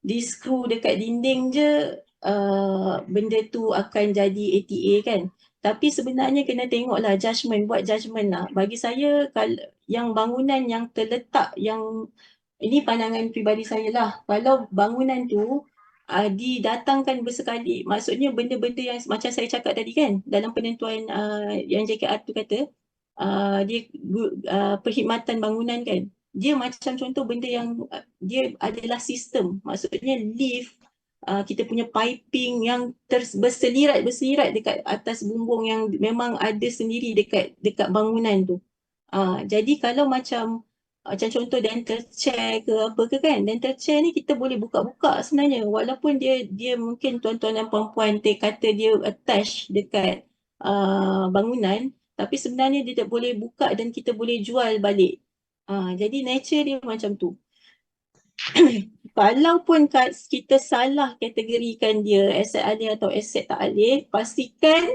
di screw dekat dinding je, benda tu akan jadi ATA kan. Tapi sebenarnya kena tengoklah buat judgement lah. Bagi saya yang bangunan yang terletak, yang ini pandangan peribadi saya lah, kalau bangunan tu didatangkan bersekali. Maksudnya benda-benda yang macam saya cakap tadi kan, dalam penentuan yang JKR tu kata, dia perkhidmatan bangunan kan. Dia macam contoh benda yang dia adalah sistem. Maksudnya lift, kita punya piping yang berselirat dekat atas bumbung yang memang ada sendiri dekat bangunan tu. Jadi kalau macam contoh dental chair ke apa ke kan, dental chair ni kita boleh buka-buka sebenarnya, walaupun dia mungkin tuan-tuan dan puan-puan kata dia attach dekat bangunan, tapi sebenarnya dia tak boleh buka dan kita boleh jual balik. Jadi nature dia macam tu. Kalaupun kita salah kategorikan dia aset alih atau aset tak alih, pastikan,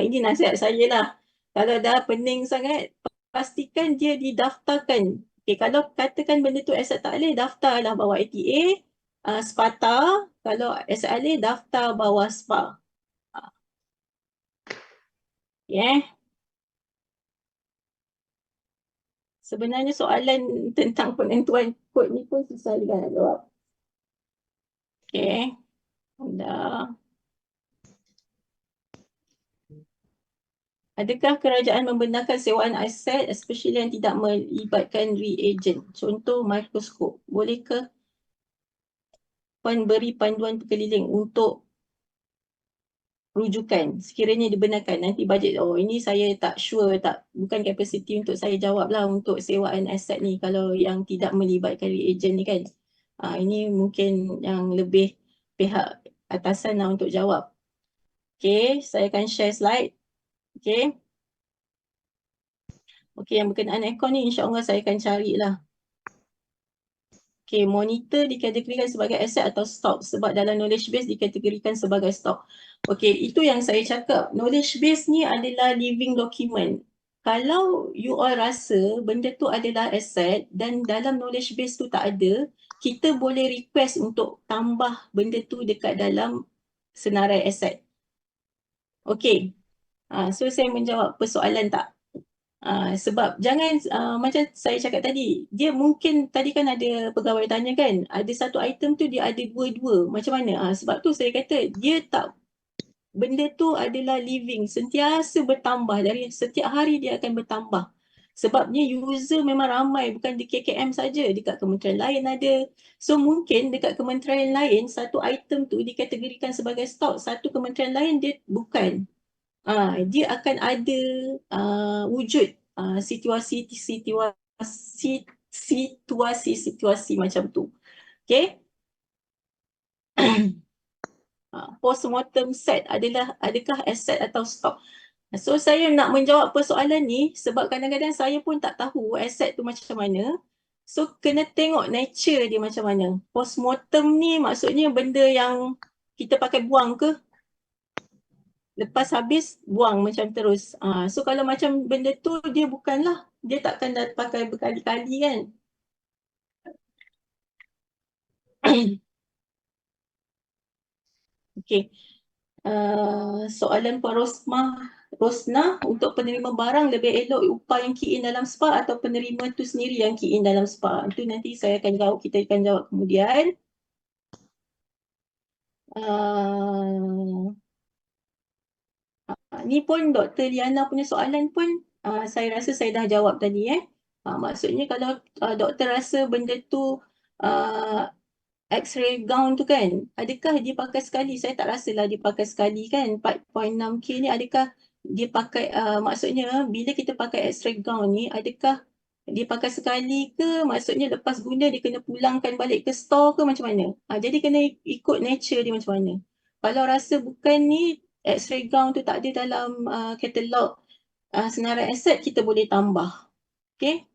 ini nasihat saya lah, kalau dah pening sangat, pastikan dia didaftarkan. Okay, kalau katakan benda tu aset tak alih, daftarlah bawah ATA, SPATA. Kalau aset alih, daftar bawah SPA. Okay. Sebenarnya soalan tentang penentuan kod ni pun susah juga nak jawab. Okay. Dah. Adakah kerajaan membenarkan sewaan aset, especially yang tidak melibatkan reagent? Contoh mikroskop. Bolehkah puan beri panduan berkeliling untuk rujukan sekiranya dibenarkan? Nanti bajet, ini saya tak sure, bukan kapasiti untuk saya jawab lah untuk sewaan aset ni kalau yang tidak melibatkan reagent ni kan. Ini mungkin yang lebih pihak atasan lah untuk jawab. Okay, saya akan share slide. Okay. Okay, yang berkenaan aircon ni insyaAllah saya akan carilah. Okay, monitor dikategorikan sebagai aset atau stok sebab dalam knowledge base dikategorikan sebagai stok. Okay, itu yang saya cakap. Knowledge base ni adalah living document. Kalau you all rasa benda tu adalah aset dan dalam knowledge base tu tak ada, kita boleh request untuk tambah benda tu dekat dalam senarai aset. Okay, so saya menjawab persoalan tak? Sebab jangan macam saya cakap tadi, dia mungkin tadi kan ada pegawai tanya kan, ada satu item tu dia ada dua-dua, macam mana? Sebab tu saya kata dia tak, benda tu adalah living, sentiasa bertambah, dari setiap hari dia akan bertambah. Sebabnya user memang ramai, bukan di KKM saja, dekat kementerian lain ada. So mungkin dekat kementerian lain, satu item tu dikategorikan sebagai stok, satu kementerian lain dia bukan. Dia akan ada wujud situasi macam tu. Okay. Postmortem set adakah aset atau stok? So saya nak menjawab persoalan ni sebab kadang-kadang saya pun tak tahu aset tu macam mana. So kena tengok nature dia macam mana. Postmortem ni maksudnya benda yang kita pakai buang ke? Lepas habis buang macam terus. So kalau macam benda tu dia bukanlah, dia takkan dah pakai berkali-kali kan. Okey. Soalan Puan Rosna, untuk penerima barang lebih elok upah yang key in dalam SPA atau penerima tu sendiri yang key in dalam SPA? Itu nanti saya akan jawab, kita akan jawab kemudian. Ni pun Dr. Liana punya soalan pun saya rasa saya dah jawab tadi. Maksudnya kalau doktor rasa benda tu X-ray gown tu kan, adakah dia pakai sekali? Saya tak rasalah dia pakai sekali kan. 4.6K ni adakah dia pakai, maksudnya bila kita pakai X-ray gown ni, adakah dia pakai sekali ke? Maksudnya lepas guna dia kena pulangkan balik ke store ke macam mana? Jadi kena ikut nature dia macam mana. Kalau rasa bukan ni, X-ray gown tu tak ada dalam katalog senarai aset, kita boleh tambah. Okay.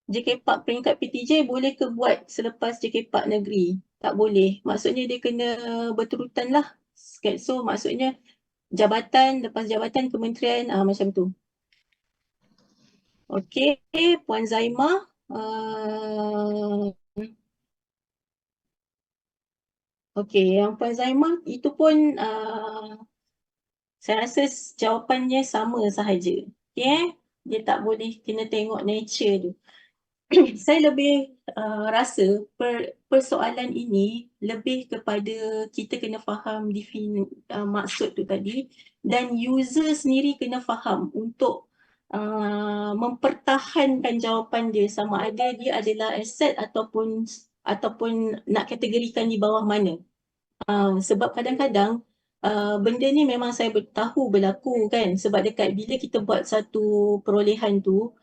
JK4 peringkat PTJ boleh ke buat selepas JK4 negeri? Tak boleh. Maksudnya dia kena berturutan lah. So maksudnya jabatan, lepas jabatan kementerian macam tu. Okey, Puan Zaimah. Okey, yang Puan Zaimah itu pun saya rasa jawapannya sama sahaja. Okay, dia tak boleh, kena tengok nature tu. saya lebih rasa persoalan ini lebih kepada kita kena faham maksud tu tadi, dan user sendiri kena faham untuk mempertahankan jawapan dia, sama ada dia adalah aset ataupun nak kategorikan di bawah mana. Sebab kadang-kadang benda ni memang saya tahu berlaku kan, sebab dekat bila kita buat satu perolehan tu,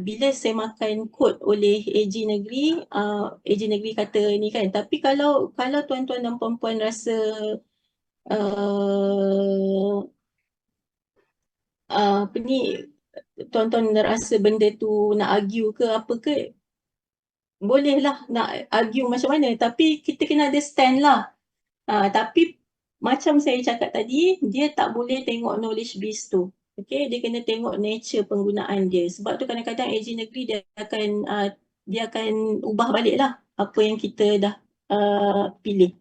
bila saya makan kod oleh AG Negeri, AG Negeri kata ni kan, tapi kalau tuan-tuan dan puan-puan rasa apa ni, tuan-tuan rasa benda tu nak argue ke apa ke, bolehlah nak argue macam mana, tapi kita kena ada stand lah. Tapi macam saya cakap tadi, dia tak boleh tengok knowledge base tu. Okay, dia kena tengok nature penggunaan dia. Sebab tu kadang-kadang AG Negeri dia akan ubah balik lah apa yang kita dah pilih.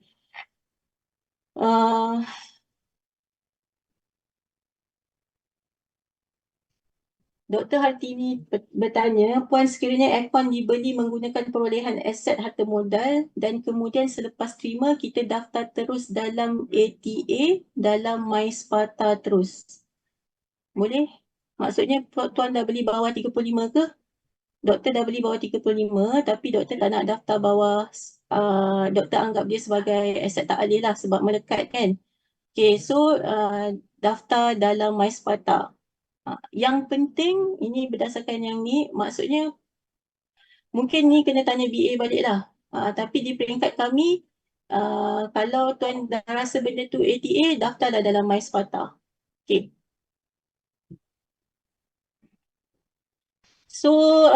Dr. Hartini bertanya, Puan sekiranya aircon dibeli menggunakan perolehan aset harta modal dan kemudian selepas terima kita daftar terus dalam ATA, dalam MySparta terus. Boleh? Maksudnya tuan dah beli bawah 35 ke? Doktor dah beli bawah 35 tapi doktor tak nak daftar bawah, doktor anggap dia sebagai aset tak alih lah sebab melekat kan. Okay, so daftar dalam MySparta. Yang penting, ini berdasarkan yang ni, maksudnya mungkin ni kena tanya BA balik lah. Tapi di peringkat kami, kalau tuan dah rasa benda tu ATA, daftarlah dalam MySparta. Okay. So,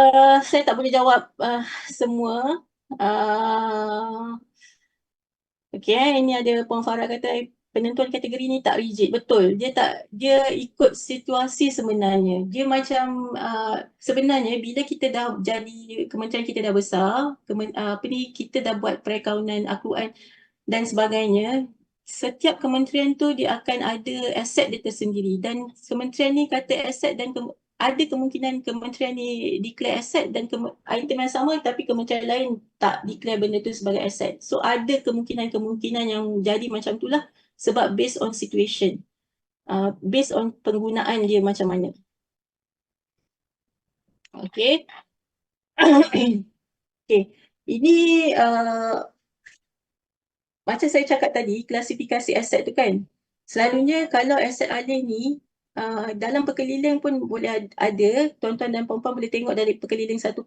saya tak boleh jawab semua. Okay, ini ada Puan Farah kata penentuan kategori ni tak rigid. Betul, dia ikut situasi sebenarnya. Dia macam sebenarnya bila kita dah jadi kementerian, kita dah besar, kita dah buat perakaunan akuan dan sebagainya. Setiap kementerian tu dia akan ada aset dia tersendiri, dan kementerian ni kata aset dan ada kemungkinan kementerian ni declare aset dan item yang sama tapi kementerian lain tak declare benda tu sebagai aset. So ada kemungkinan yang jadi macam itulah sebab based on situation, based on penggunaan dia macam mana. Okay. Okay. Ini macam saya cakap tadi, klasifikasi aset tu kan. Selalunya kalau aset alih ni, dalam perkeliling pun boleh ada, tuan-tuan dan puan-puan boleh tengok dari perkeliling 1.1,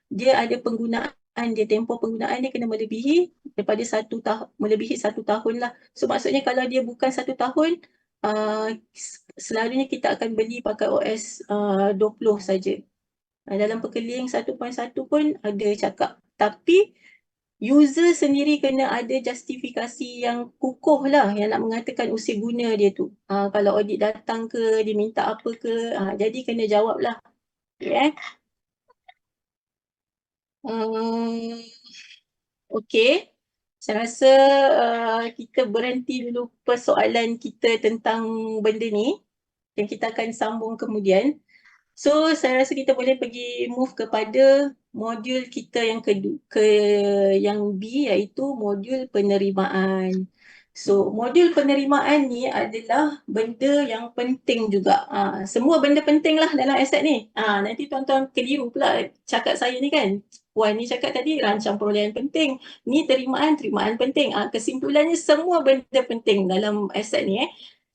dia ada penggunaan dia, tempoh penggunaan dia kena melebihi daripada melebihi 1 tahun lah. So maksudnya kalau dia bukan 1 tahun, selalunya kita akan beli pakai OS 20 saja. Dalam perkeliling 1.1 pun ada cakap, tapi user sendiri kena ada justifikasi yang kukuh lah yang nak mengatakan usia guna dia tu. Kalau audit datang ke, dia minta apa ke, jadi kena jawab lah. Okay. Okay. Saya rasa kita berhenti dulu persoalan kita tentang benda ni dan kita akan sambung kemudian. So, saya rasa kita boleh pergi move kepada modul kita yang yang B, iaitu modul penerimaan. So, modul penerimaan ni adalah benda yang penting juga. Semua benda penting lah dalam aset ni. Nanti tuan-tuan keliru pula cakap saya ni kan. Puan ni cakap tadi rancang perolehan penting. Ni terimaan penting. Kesimpulannya semua benda penting dalam aset ni.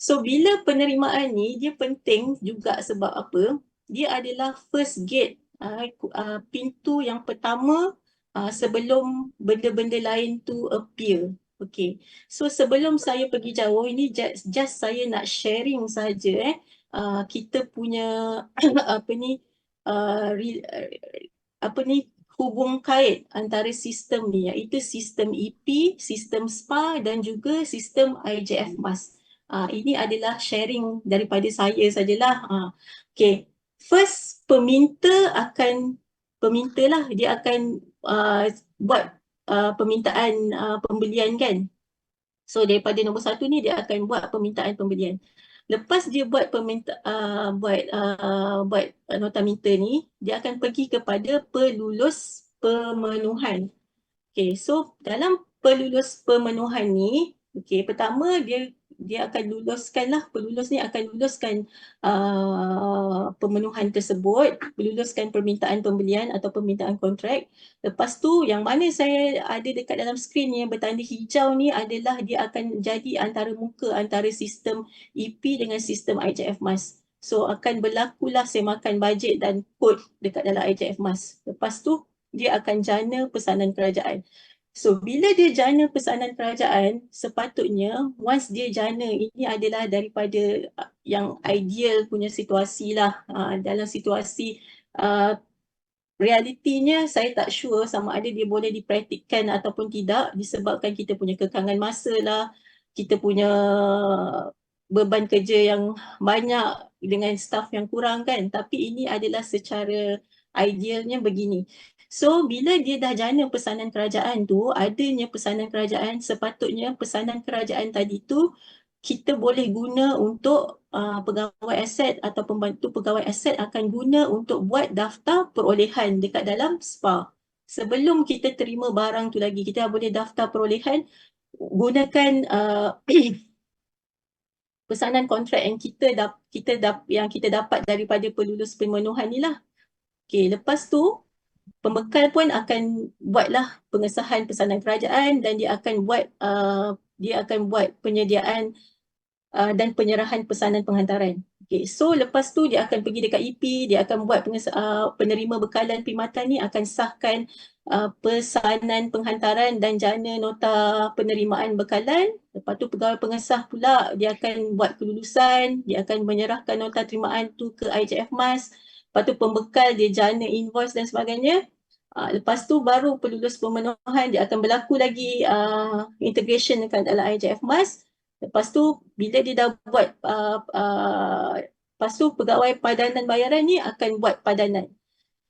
So, bila penerimaan ni dia penting juga sebab apa? Dia adalah first gate, pintu yang pertama sebelum benda-benda lain tu appear. Okay. So sebelum saya pergi jauh, ini just saya nak sharing saja kita punya hubung kait antara sistem ni, iaitu sistem EP, sistem SPA dan juga sistem IJF MAS. Ini adalah sharing daripada saya sajalah. Okay. First, peminta lah, dia akan buat permintaan pembelian kan. So daripada nombor 1 ni dia akan buat permintaan pembelian. Lepas dia buat buat nota minta ni, dia akan pergi kepada pelulus pemenuhan. Okay, so dalam pelulus pemenuhan ni, okay, pertama dia akan pelulus ni akan luluskan pemenuhan tersebut, meluluskan permintaan pembelian atau permintaan kontrak. Lepas tu yang mana saya ada dekat dalam skrin yang bertanda hijau ni adalah dia akan jadi antara muka antara sistem EP dengan sistem IJF MAS. So akan berlakulah semakan bajet dan kod dekat dalam IJF MAS. Lepas tu dia akan jana pesanan kerajaan. So, bila dia jana pesanan kerajaan, sepatutnya once dia jana, ini adalah daripada yang ideal punya situasi lah. Dalam situasi realitinya saya tak sure sama ada dia boleh dipraktikkan ataupun tidak disebabkan kita punya kekangan masa lah, kita punya beban kerja yang banyak dengan staff yang kurang kan. Tapi ini adalah secara idealnya begini. So, bila dia dah jana pesanan kerajaan tu, adanya pesanan kerajaan, sepatutnya pesanan kerajaan tadi tu kita boleh guna untuk pegawai aset atau pembantu pegawai aset akan guna untuk buat daftar perolehan dekat dalam SPA. Sebelum kita terima barang tu lagi, kita boleh daftar perolehan, gunakan pesanan kontrak yang kita dapat daripada pelulus pemenuhan ni lah. Okay, lepas tu pembekal pun akan buatlah pengesahan pesanan kerajaan dan dia akan buat penyediaan dan penyerahan pesanan penghantaran. Okay, so lepas tu dia akan pergi dekat EP, dia akan buat penerima bekalan perkhidmatan ni akan sahkan pesanan penghantaran dan jana nota penerimaan bekalan. Lepas tu pegawai pengesah pula dia akan buat kelulusan, dia akan menyerahkan nota terimaan tu ke IJF MAS. Lepas tu pembekal dia jana invoice dan sebagainya. Lepas tu baru pelulus pemenuhan dia akan berlaku lagi integration dekat dalam IJF MAS. Lepas tu bila dia dah buat lepas tu pegawai padanan bayaran ni akan buat padanan.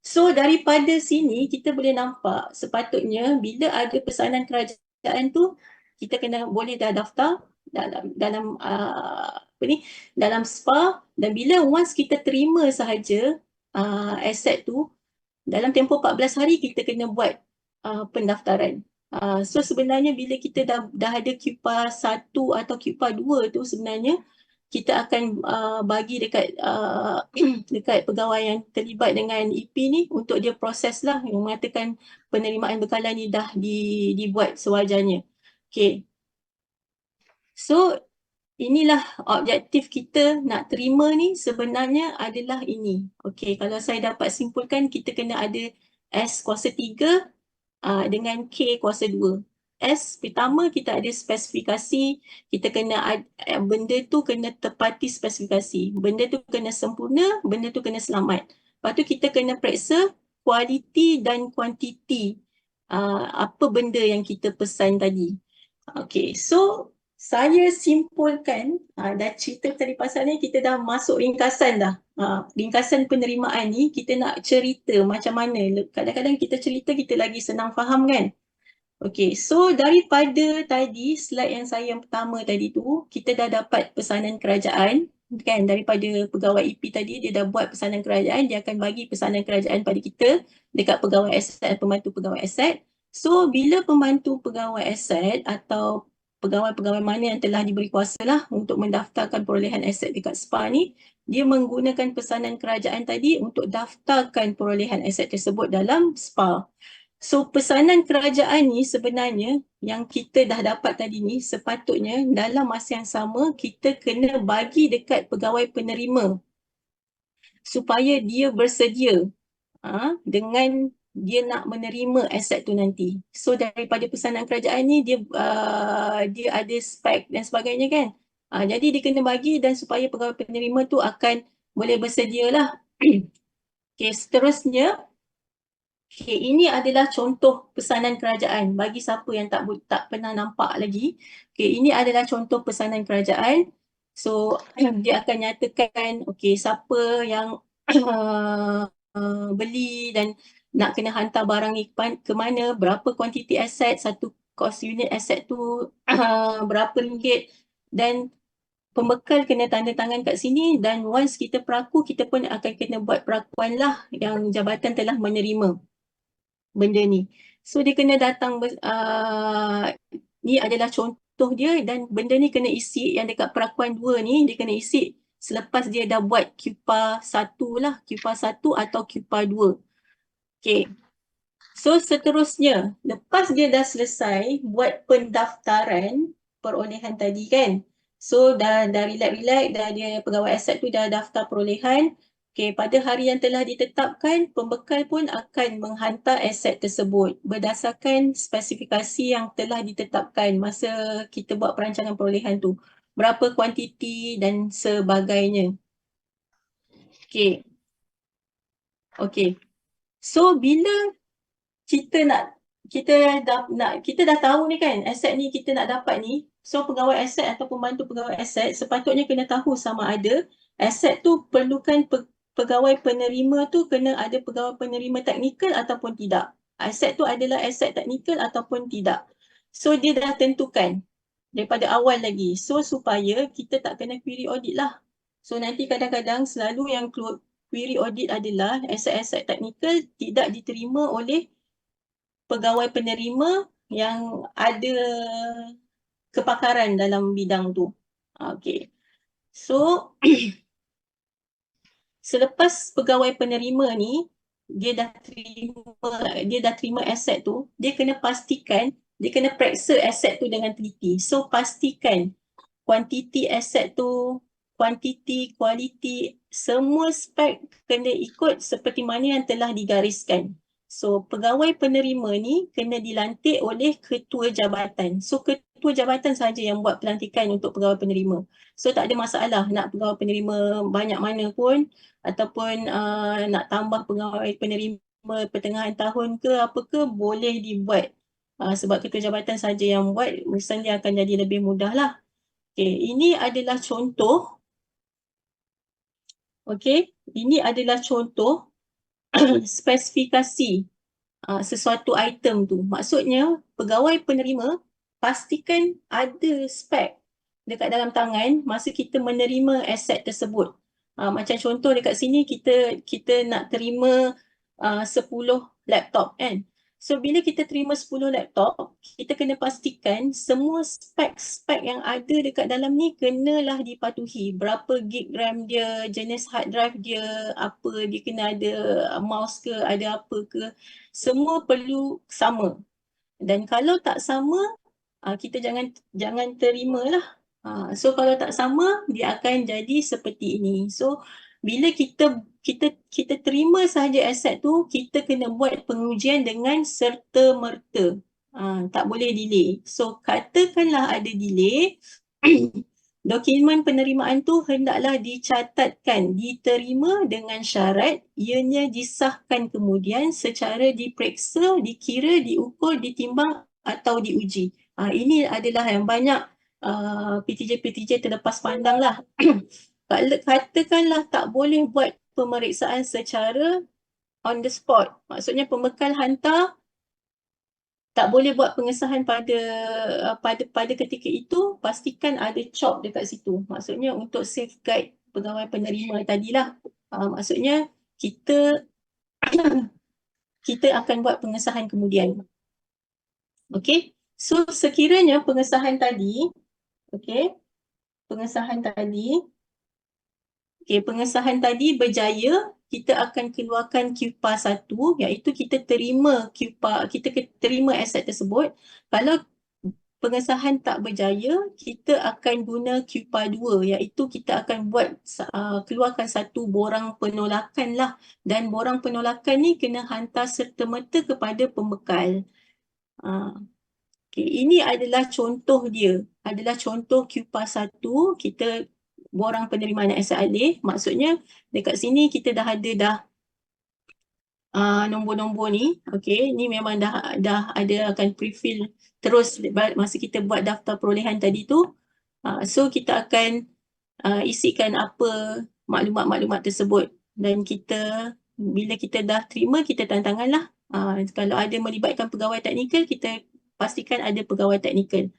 So daripada sini kita boleh nampak sepatutnya bila ada pesanan kerajaan tu kita boleh dah daftar dalam dalam SPA, dan bila once kita terima sahaja aset tu, dalam tempoh 14 hari kita kena buat pendaftaran. So sebenarnya bila kita dah ada QPA 1 atau QPA 2 tu sebenarnya kita akan bagi dekat dekat pegawai yang terlibat dengan EP ni untuk dia proses lah yang mengatakan penerimaan bekalan ni dah dibuat sewajarnya. Okay. So inilah objektif kita nak terima ni sebenarnya adalah ini. Okay, kalau saya dapat simpulkan kita kena ada S kuasa 3 dengan K kuasa 2. S pertama kita ada spesifikasi, kita kena benda tu kena tepati spesifikasi, benda tu kena sempurna, benda tu kena selamat. Lepas tu kita kena periksa kualiti dan kuantiti apa benda yang kita pesan tadi. Okay, so saya simpulkan dah cerita tadi pasal ni, kita dah masuk ringkasan dah. Ringkasan penerimaan ni kita nak cerita macam mana. Kadang-kadang kita cerita kita lagi senang faham kan. Okay, so daripada tadi slide yang saya yang pertama tadi tu, kita dah dapat pesanan kerajaan kan, daripada pegawai EP tadi dia dah buat pesanan kerajaan, dia akan bagi pesanan kerajaan pada kita dekat pegawai aset, pembantu pegawai aset. So bila pembantu pegawai aset atau pegawai-pegawai mana yang telah diberi kuasa lah untuk mendaftarkan perolehan aset dekat SPA ni, dia menggunakan pesanan kerajaan tadi untuk daftarkan perolehan aset tersebut dalam SPA. So pesanan kerajaan ni sebenarnya yang kita dah dapat tadi ni sepatutnya dalam masa yang sama kita kena bagi dekat pegawai penerima supaya dia bersedia dengan dia nak menerima aset tu nanti. So daripada pesanan kerajaan ni dia ada spek dan sebagainya kan. Jadi dia kena bagi dan supaya pegawai penerima tu akan boleh bersedia lah. Okay, seterusnya. Okay, ini adalah contoh pesanan kerajaan bagi siapa yang tak pernah nampak lagi. Okay, ini adalah contoh pesanan kerajaan. So dia akan nyatakan okay, siapa yang beli dan nak kena hantar barang ni ke mana, berapa kuantiti aset, satu kos unit aset tu berapa ringgit, dan pembekal kena tanda tangan kat sini dan once kita peraku, kita pun akan kena buat perakuan lah yang jabatan telah menerima benda ni. So dia kena datang, ni adalah contoh dia dan benda ni kena isi yang dekat perakuan 2 ni, dia kena isi selepas dia dah buat QPA 1 lah, QPA 1 atau QPA 2. Okay. So seterusnya, lepas dia dah selesai buat pendaftaran perolehan tadi kan. So dah relax-relax, dah dia pegawai aset tu dah daftar perolehan. Okay, pada hari yang telah ditetapkan, pembekal pun akan menghantar aset tersebut berdasarkan spesifikasi yang telah ditetapkan masa kita buat perancangan perolehan tu. Berapa kuantiti dan sebagainya. Okay. Okay. So bila kita dah tahu ni kan, aset ni kita nak dapat ni. So pegawai aset atau pembantu pegawai aset sepatutnya kena tahu sama ada aset tu perlukan pegawai penerima tu kena ada pegawai penerima teknikal ataupun tidak. Aset tu adalah aset teknikal ataupun tidak. So dia dah tentukan daripada awal lagi. So supaya kita tak kena query audit lah. So nanti kadang-kadang selalu yang query audit adalah aset-aset teknikal tidak diterima oleh pegawai penerima yang ada kepakaran dalam bidang tu. Okay. So, selepas pegawai penerima ni, dia dah terima aset tu, dia kena pastikan, dia kena periksa aset tu dengan teliti. So, pastikan kuantiti aset tu, kuantiti, kualiti, semua spek kena ikut seperti mana yang telah digariskan. So, pegawai penerima ni kena dilantik oleh ketua jabatan. So, ketua jabatan sahaja yang buat pelantikan untuk pegawai penerima. So, tak ada masalah nak pegawai penerima banyak mana pun ataupun nak tambah pegawai penerima pertengahan tahun ke apa ke, boleh dibuat. Sebab ketua jabatan sahaja yang buat, urusan dia akan jadi lebih mudah lah. Okay, ini adalah contoh. Okay, ini adalah contoh spesifikasi sesuatu item tu. Maksudnya, pegawai penerima pastikan ada spek dekat dalam tangan masa kita menerima aset tersebut. Macam contoh dekat sini kita nak terima 10 laptop kan. So bila kita terima 10 laptop, kita kena pastikan semua spek-spek yang ada dekat dalam ni kenalah dipatuhi. Berapa gig RAM dia, jenis hard drive dia, apa dia kena ada mouse ke, ada apa ke. Semua perlu sama. Dan kalau tak sama, kita jangan terima lah. So kalau tak sama, dia akan jadi seperti ini. So bila kita terima sahaja aset tu, kita kena buat pengujian dengan serta-merta. Tak boleh delay. So katakanlah ada delay, dokumen penerimaan tu hendaklah dicatatkan, diterima dengan syarat ianya disahkan kemudian secara diperiksa, dikira, diukur, ditimbang atau diuji. Ini adalah yang banyak PTJ terlepas pandang lah. Katakanlah tak boleh buat pemeriksaan secara on the spot. Maksudnya pembekal hantar, tak boleh buat pengesahan pada ketika itu, pastikan ada chop dekat situ. Maksudnya untuk safeguard pegawai penerima tadilah. Maksudnya kita akan buat pengesahan kemudian. Okay. So sekiranya pengesahan tadi, pengesahan tadi berjaya, kita akan keluarkan QPA 1, iaitu kita terima aset tersebut. Kalau pengesahan tak berjaya, kita akan guna QPA 2, iaitu kita akan keluarkan satu borang penolakan lah. Dan borang penolakan ni kena hantar serta-merta kepada pembekal. Ini adalah contoh dia. Adalah contoh QPA 1, kita borang penerimaan aset alih. Maksudnya dekat sini kita dah ada nombor-nombor ni. Ni memang dah ada akan prefill terus masa kita buat daftar perolehan tadi tu. So kita akan isikan apa maklumat-maklumat tersebut dan bila kita dah terima, kita tanda tangan lah. Kalau ada melibatkan pegawai teknikal, kita pastikan ada pegawai teknikal.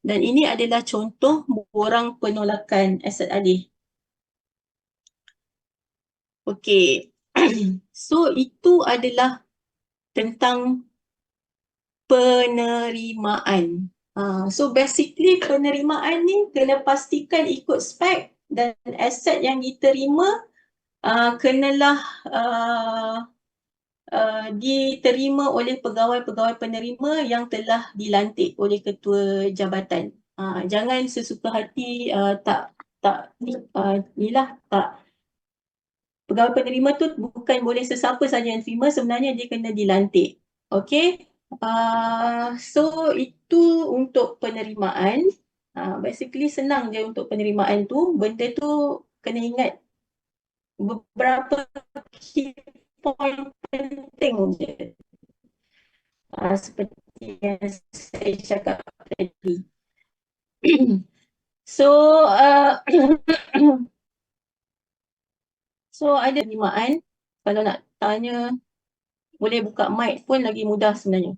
Dan ini adalah contoh borang penolakan aset alih. Okey. So itu adalah tentang penerimaan. So basically penerimaan ni kena pastikan ikut spek dan aset yang diterima kenalah diterima oleh pegawai-pegawai penerima yang telah dilantik oleh ketua jabatan. Jangan sesuka hati tak pegawai penerima tu bukan boleh sesiapa saja yang terima, sebenarnya dia kena dilantik. Okey. So itu untuk penerimaan. Basically senang je untuk penerimaan tu. Benda tu kena ingat beberapa key point penting je. Seperti yang saya cakap tadi. So so ada penerimaan. Kalau nak tanya boleh buka mic pun lagi mudah sebenarnya.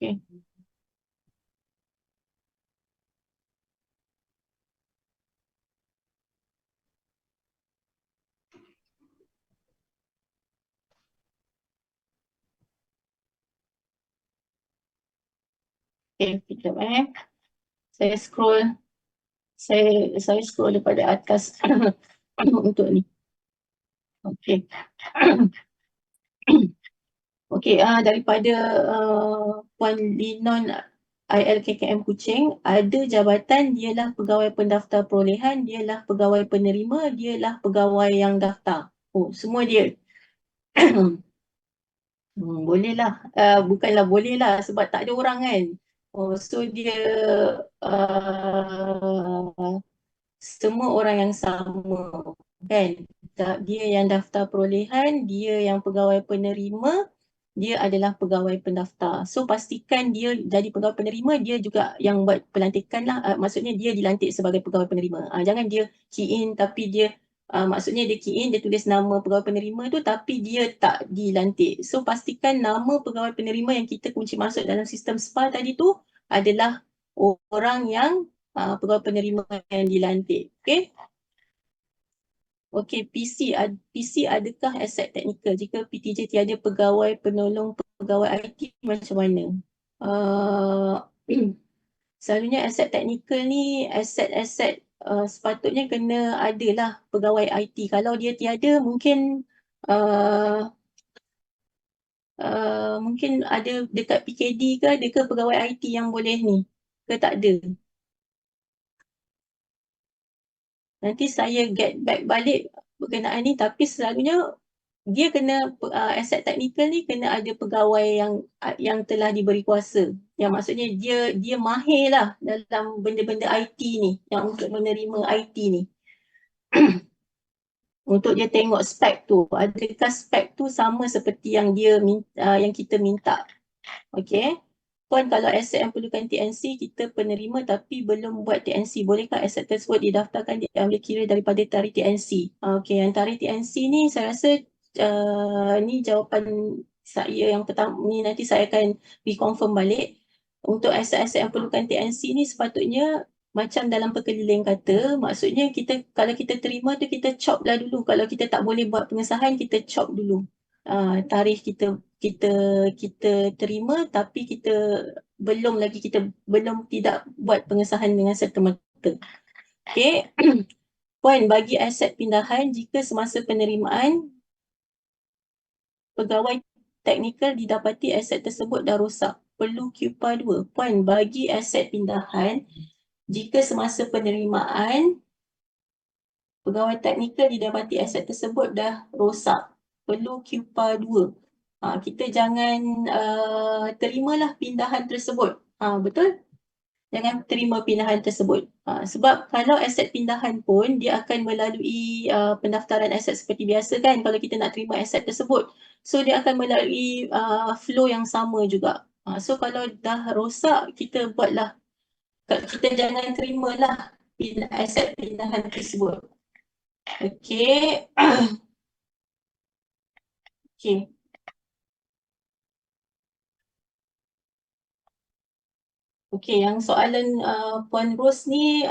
Okay. Okay, sekejap Saya scroll. Saya scroll daripada atas untuk ni. Okay. Okay, daripada Puan Linon ILKKM Kuching, ada jabatan dialah pegawai pendaftar perolehan, dialah pegawai penerima, dialah pegawai yang daftar. Oh, semua dia. Boleh lah. Bukanlah boleh lah sebab tak ada orang kan. Oh, so dia semua orang yang sama kan. Dia yang daftar perolehan, dia yang pegawai penerima, dia adalah pegawai pendaftar. So pastikan dia jadi pegawai penerima, dia juga yang buat pelantikan lah. Maksudnya dia dilantik sebagai pegawai penerima. Jangan dia key in tapi dia maksudnya dia key in, dia tulis nama pegawai penerima tu tapi dia tak dilantik. So pastikan nama pegawai penerima yang kita kunci masuk dalam sistem SPA tadi tu adalah orang yang pegawai penerima yang dilantik. Okay. Okey, PC adakah aset teknikal? Jika PTJ tiada pegawai penolong pegawai IT macam mana? Selalunya aset teknikal ni aset-aset sepatutnya kena adalah pegawai IT. Kalau dia tiada mungkin mungkin ada dekat PKD ke ada ke pegawai IT yang boleh ni ke tak ada? Nanti saya get back balik berkenaan ni tapi selalunya dia kena aset teknikal ni kena ada pegawai yang telah diberi kuasa. Yang maksudnya dia mahir lah dalam benda-benda IT ni, yang untuk menerima IT ni. Untuk dia tengok spek tu, adakah spek tu sama seperti yang yang kita minta. Okey. Puan, kalau aset yang perlukan TNC, kita penerima tapi belum buat TNC. Bolehkah aset tersebut didaftarkan diambil kira daripada tarikh TNC? Okey, yang tarikh TNC ni saya rasa ni jawapan saya yang pertama ni, nanti saya akan reconfirm balik. Untuk aset-aset yang perlukan TNC ni sepatutnya macam dalam perkeliling kata, maksudnya kalau kita terima tu kita chop lah dulu. Kalau kita tak boleh buat pengesahan, kita chop dulu. Tarikh kita terima tapi kita belum tidak buat pengesahan dengan serta-merta. Okey. Puan, bagi aset pindahan jika semasa penerimaan pegawai teknikal didapati aset tersebut dah rosak, perlu QPA 2. Puan, bagi aset pindahan jika semasa penerimaan pegawai teknikal didapati aset tersebut dah rosak, perlu QPA 2. Kita jangan terimalah pindahan tersebut. Betul? Jangan terima pindahan tersebut. Sebab kalau aset pindahan pun dia akan melalui pendaftaran aset seperti biasa kan kalau kita nak terima aset tersebut. So dia akan melalui flow yang sama juga. So kalau dah rosak, kita jangan terimalah aset pindahan tersebut. Okey. Okey. Okey, yang soalan Puan Ros ni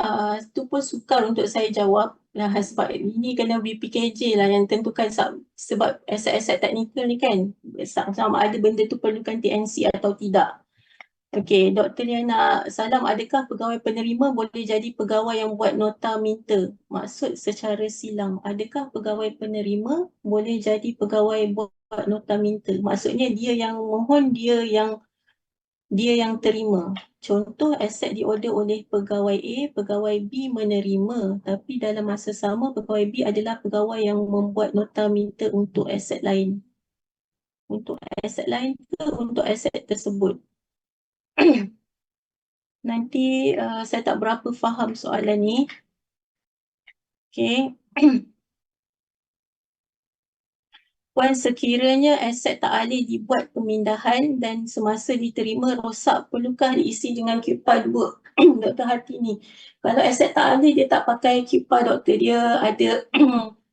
tu pun sukar untuk saya jawab lah, sebab ini kena BPKJ lah yang tentukan, sebab aset-aset teknikal ni kan sama ada benda tu perlukan TNC atau tidak. Okey, Dr. Liana Salam, adakah pegawai penerima boleh jadi pegawai yang buat nota minta? Maksud secara silang, adakah pegawai penerima boleh jadi pegawai buat nota minta? Maksudnya dia yang mohon, dia yang terima. Contoh, aset diorder oleh pegawai A, pegawai B menerima, tapi dalam masa sama pegawai B adalah pegawai yang membuat nota minta untuk aset lain. Untuk aset lain ke untuk aset tersebut? Nanti saya tak berapa faham soalan ni. Okey. Puan, sekiranya aset tak alih dibuat pemindahan dan semasa diterima rosak, perlukah diisi dengan QPA 2? Dr. Hartini, kalau aset tak alih dia tak pakai QPA, doktor, dia ada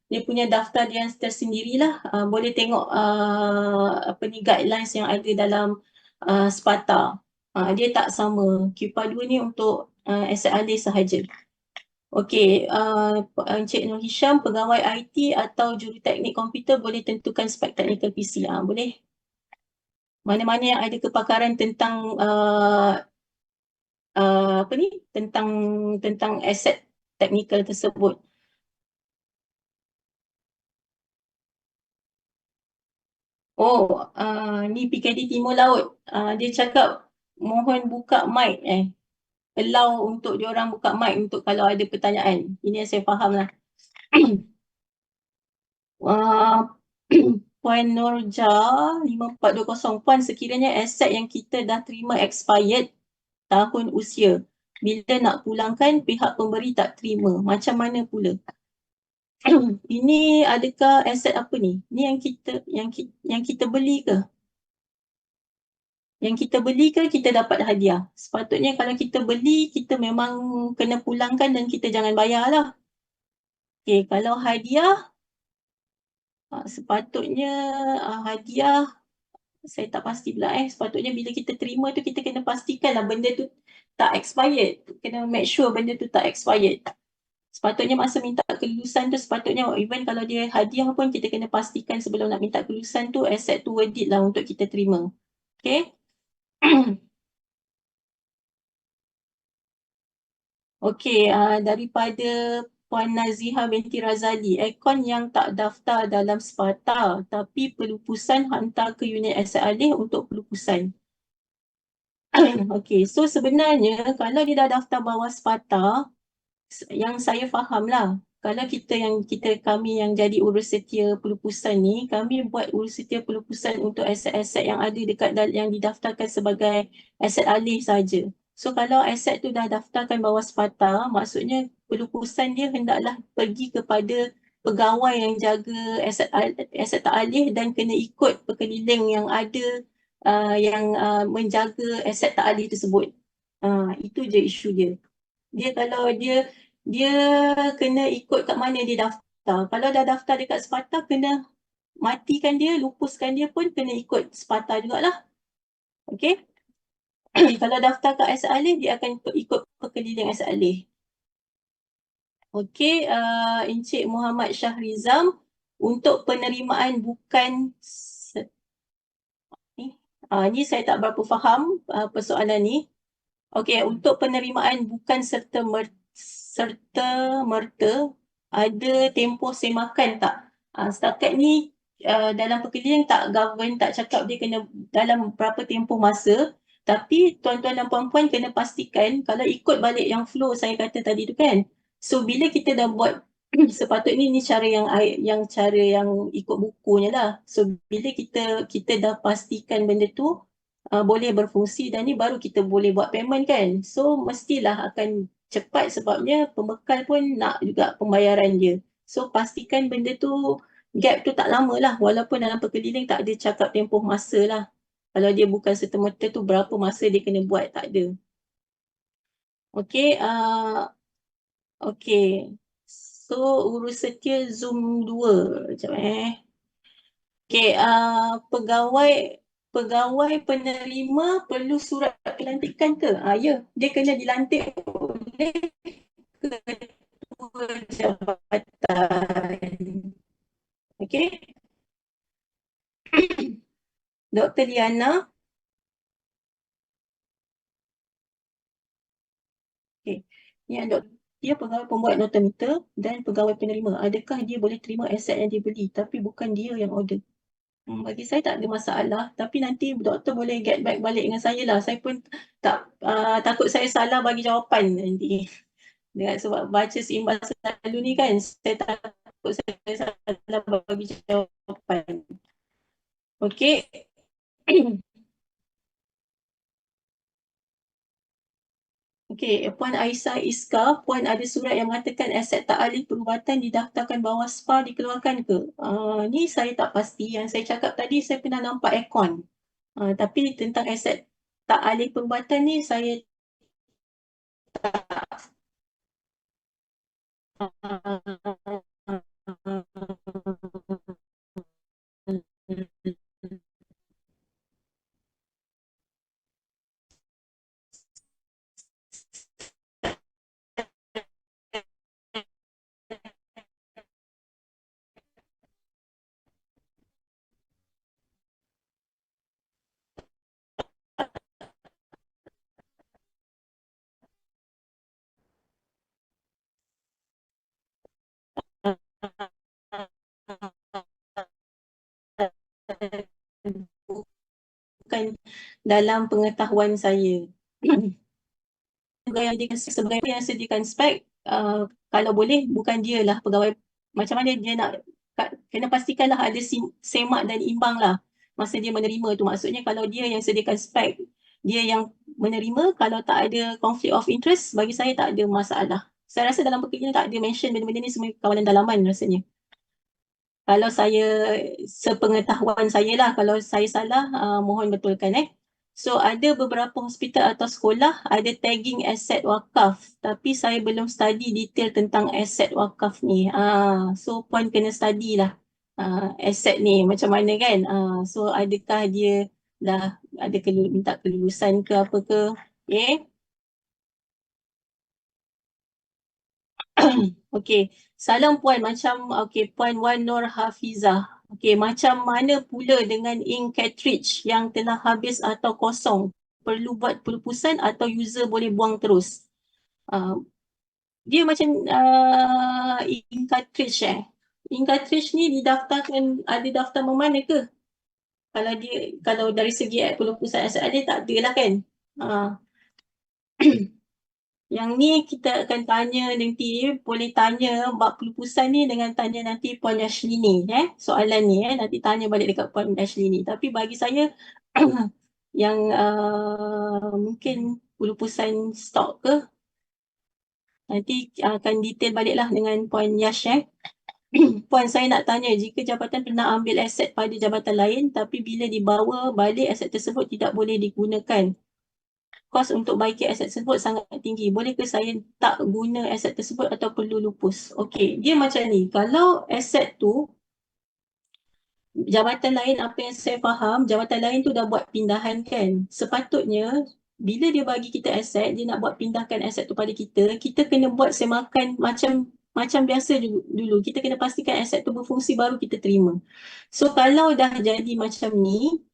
dia punya daftar dia tersendirilah. Boleh tengok apa ni guidelines yang ada dalam SPATA. Dia tak sama. QPA 2 ni untuk aset alih sahaja. Okey, Encik Nur Hisham, pegawai IT atau juruteknik komputer boleh tentukan spek teknikal PC. Boleh. Mana-mana yang ada kepakaran tentang apa ni? Tentang aset teknikal tersebut. Oh, ni PKD Timur Laut. Dia cakap mohon buka mic allow untuk diorang buka mic untuk kalau ada pertanyaan. Ini yang saya faham lah. Puan Nurja 5420, Puan, sekiranya aset yang kita dah terima expired tahun usia, bila nak pulangkan pihak pemberi tak terima, macam mana pula? Ini adakah aset apa ni? Ni yang kita beli ke? Yang kita beli ke kita dapat hadiah? Sepatutnya kalau kita beli, kita memang kena pulangkan dan kita jangan bayar lah. Okay, kalau hadiah, sepatutnya hadiah, saya tak pasti pula sepatutnya bila kita terima tu kita kena pastikan lah benda tu tak expired. Kena make sure benda tu tak expired. Sepatutnya masa minta kelulusan tu, sepatutnya even kalau dia hadiah pun kita kena pastikan sebelum nak minta kelulusan tu aset tu worth it lah untuk kita terima. Okay. Okey, daripada Puan Naziha binti Razali, aircon yang tak daftar dalam SPATA tapi pelupusan hantar ke unit aset alih untuk pelupusan. Okey, so sebenarnya kalau dia dah daftar bawah SPATA, yang saya faham lah, kalau kami yang jadi urus setia pelupusan ni, kami buat urus setia pelupusan untuk aset-aset yang ada dekat yang didaftarkan sebagai aset alih saja. So kalau aset tu dah daftarkan bawah SPATA, maksudnya pelupusan dia hendaklah pergi kepada pegawai yang jaga aset tak alih dan kena ikut pekeliling yang ada yang menjaga aset tak alih tersebut. Itu je isu dia. Kalau dia kena ikut kat mana dia daftar. Kalau dah daftar dekat SPATA, kena matikan dia, lupuskan dia pun kena ikut SPATA jugalah. Okey. Kalau daftar kat aset alih, dia akan ikut pekeliling aset alih. Okey, Encik Muhammad Syahrizam, untuk penerimaan bukan ni saya tak berapa faham persoalan ni. Okey, untuk penerimaan bukan serta-merta ada tempoh semakan tak? Setakat ni dalam pekeliling government tak cakap dia kena dalam berapa tempoh masa, tapi tuan-tuan dan puan-puan kena pastikan kalau ikut balik yang flow saya kata tadi tu kan. So bila kita dah buat sepatutnya ni cara yang ikut bukunya lah. So bila kita dah pastikan benda tu boleh berfungsi dan ni baru kita boleh buat payment kan. So mestilah akan cepat sebabnya pembekal pun nak juga pembayaran dia. So pastikan benda tu gap tu tak lama lah, walaupun dalam pekeliling tak ada cakap tempoh masa lah. Kalau dia bukan serta-merta tu berapa masa dia kena buat, tak ada. Okey, okey. So urus setia Zoom 2. Sekejap Okey, pegawai penerima perlu surat pelantikan ke? Ya, dia kena dilantik oleh ketua jabatan. Okey. Dr. Liana. Okey. Ni dia pegawai pembuat nota meter dan pegawai penerima. Adakah dia boleh terima aset yang dia beli tapi bukan dia yang order? Bagi saya tak ada masalah, tapi nanti doktor boleh get back balik dengan saya lah. Saya pun takut saya salah bagi jawapan nanti. Sebab baca seimbang selalu ni kan, saya takut saya salah bagi jawapan. Okey. Okey, Puan Aisyah Iska, Puan ada surat yang mengatakan aset tak alih perubatan didaftarkan bawah SPA dikeluarkan ke? Ni saya tak pasti. Yang saya cakap tadi, saya pernah nampak aircon. Tapi tentang aset tak alih perubatan ni, saya bukan dalam pengetahuan saya. Sebagai yang sediakan spek, kalau boleh bukan dia lah pegawai. Macam mana dia nak, kena pastikanlah ada semak dan imbang lah masa dia menerima tu. Maksudnya kalau dia yang sediakan spek, dia yang menerima, kalau tak ada conflict of interest, bagi saya tak ada masalah. Saya rasa dalam pekerjaan tak ada mention benda-benda ni semua kawalan dalaman rasanya. Kalau saya, sepengetahuan saya lah, kalau saya salah, mohon betulkan. So ada beberapa hospital atau sekolah ada tagging aset wakaf, tapi saya belum study detail tentang aset wakaf ni. So Puan kena study lah aset ni macam mana kan. So adakah dia dah ada minta kelulusan ke apa ke. Okay. Okey, salam Puan, Puan Wan Nur Hafizah. Okey, macam mana pula dengan ink cartridge yang telah habis atau kosong? Perlu buat pelupusan atau user boleh buang terus? Dia macam ink cartridge Ink cartridge ni didaftarkan, ada daftar mana ke? Kalau dari segi pelupusan aset ada, tak ada lah kan? Yang ni kita akan tanya nanti, boleh tanya bab pelupusan ni dengan tanya nanti Puan Yashlini soalan ni nanti tanya balik dekat Puan Yashlini. Tapi bagi saya yang mungkin pelupusan stok ke, nanti akan detail baliklah dengan Puan Yash. Puan, saya nak tanya, jika jabatan pernah ambil aset pada jabatan lain tapi bila dibawa balik aset tersebut tidak boleh digunakan, kos untuk baiki aset tersebut sangat tinggi. Bolehkah saya tak guna aset tersebut atau perlu lupus? Okey, dia macam ni. Kalau aset tu, jabatan lain, apa yang saya faham, jabatan lain tu dah buat pindahan kan. Sepatutnya, bila dia bagi kita aset, dia nak buat pindahkan aset tu pada kita, kita kena buat semakan macam biasa dulu. Kita kena pastikan aset tu berfungsi baru kita terima. So, kalau dah jadi macam ni,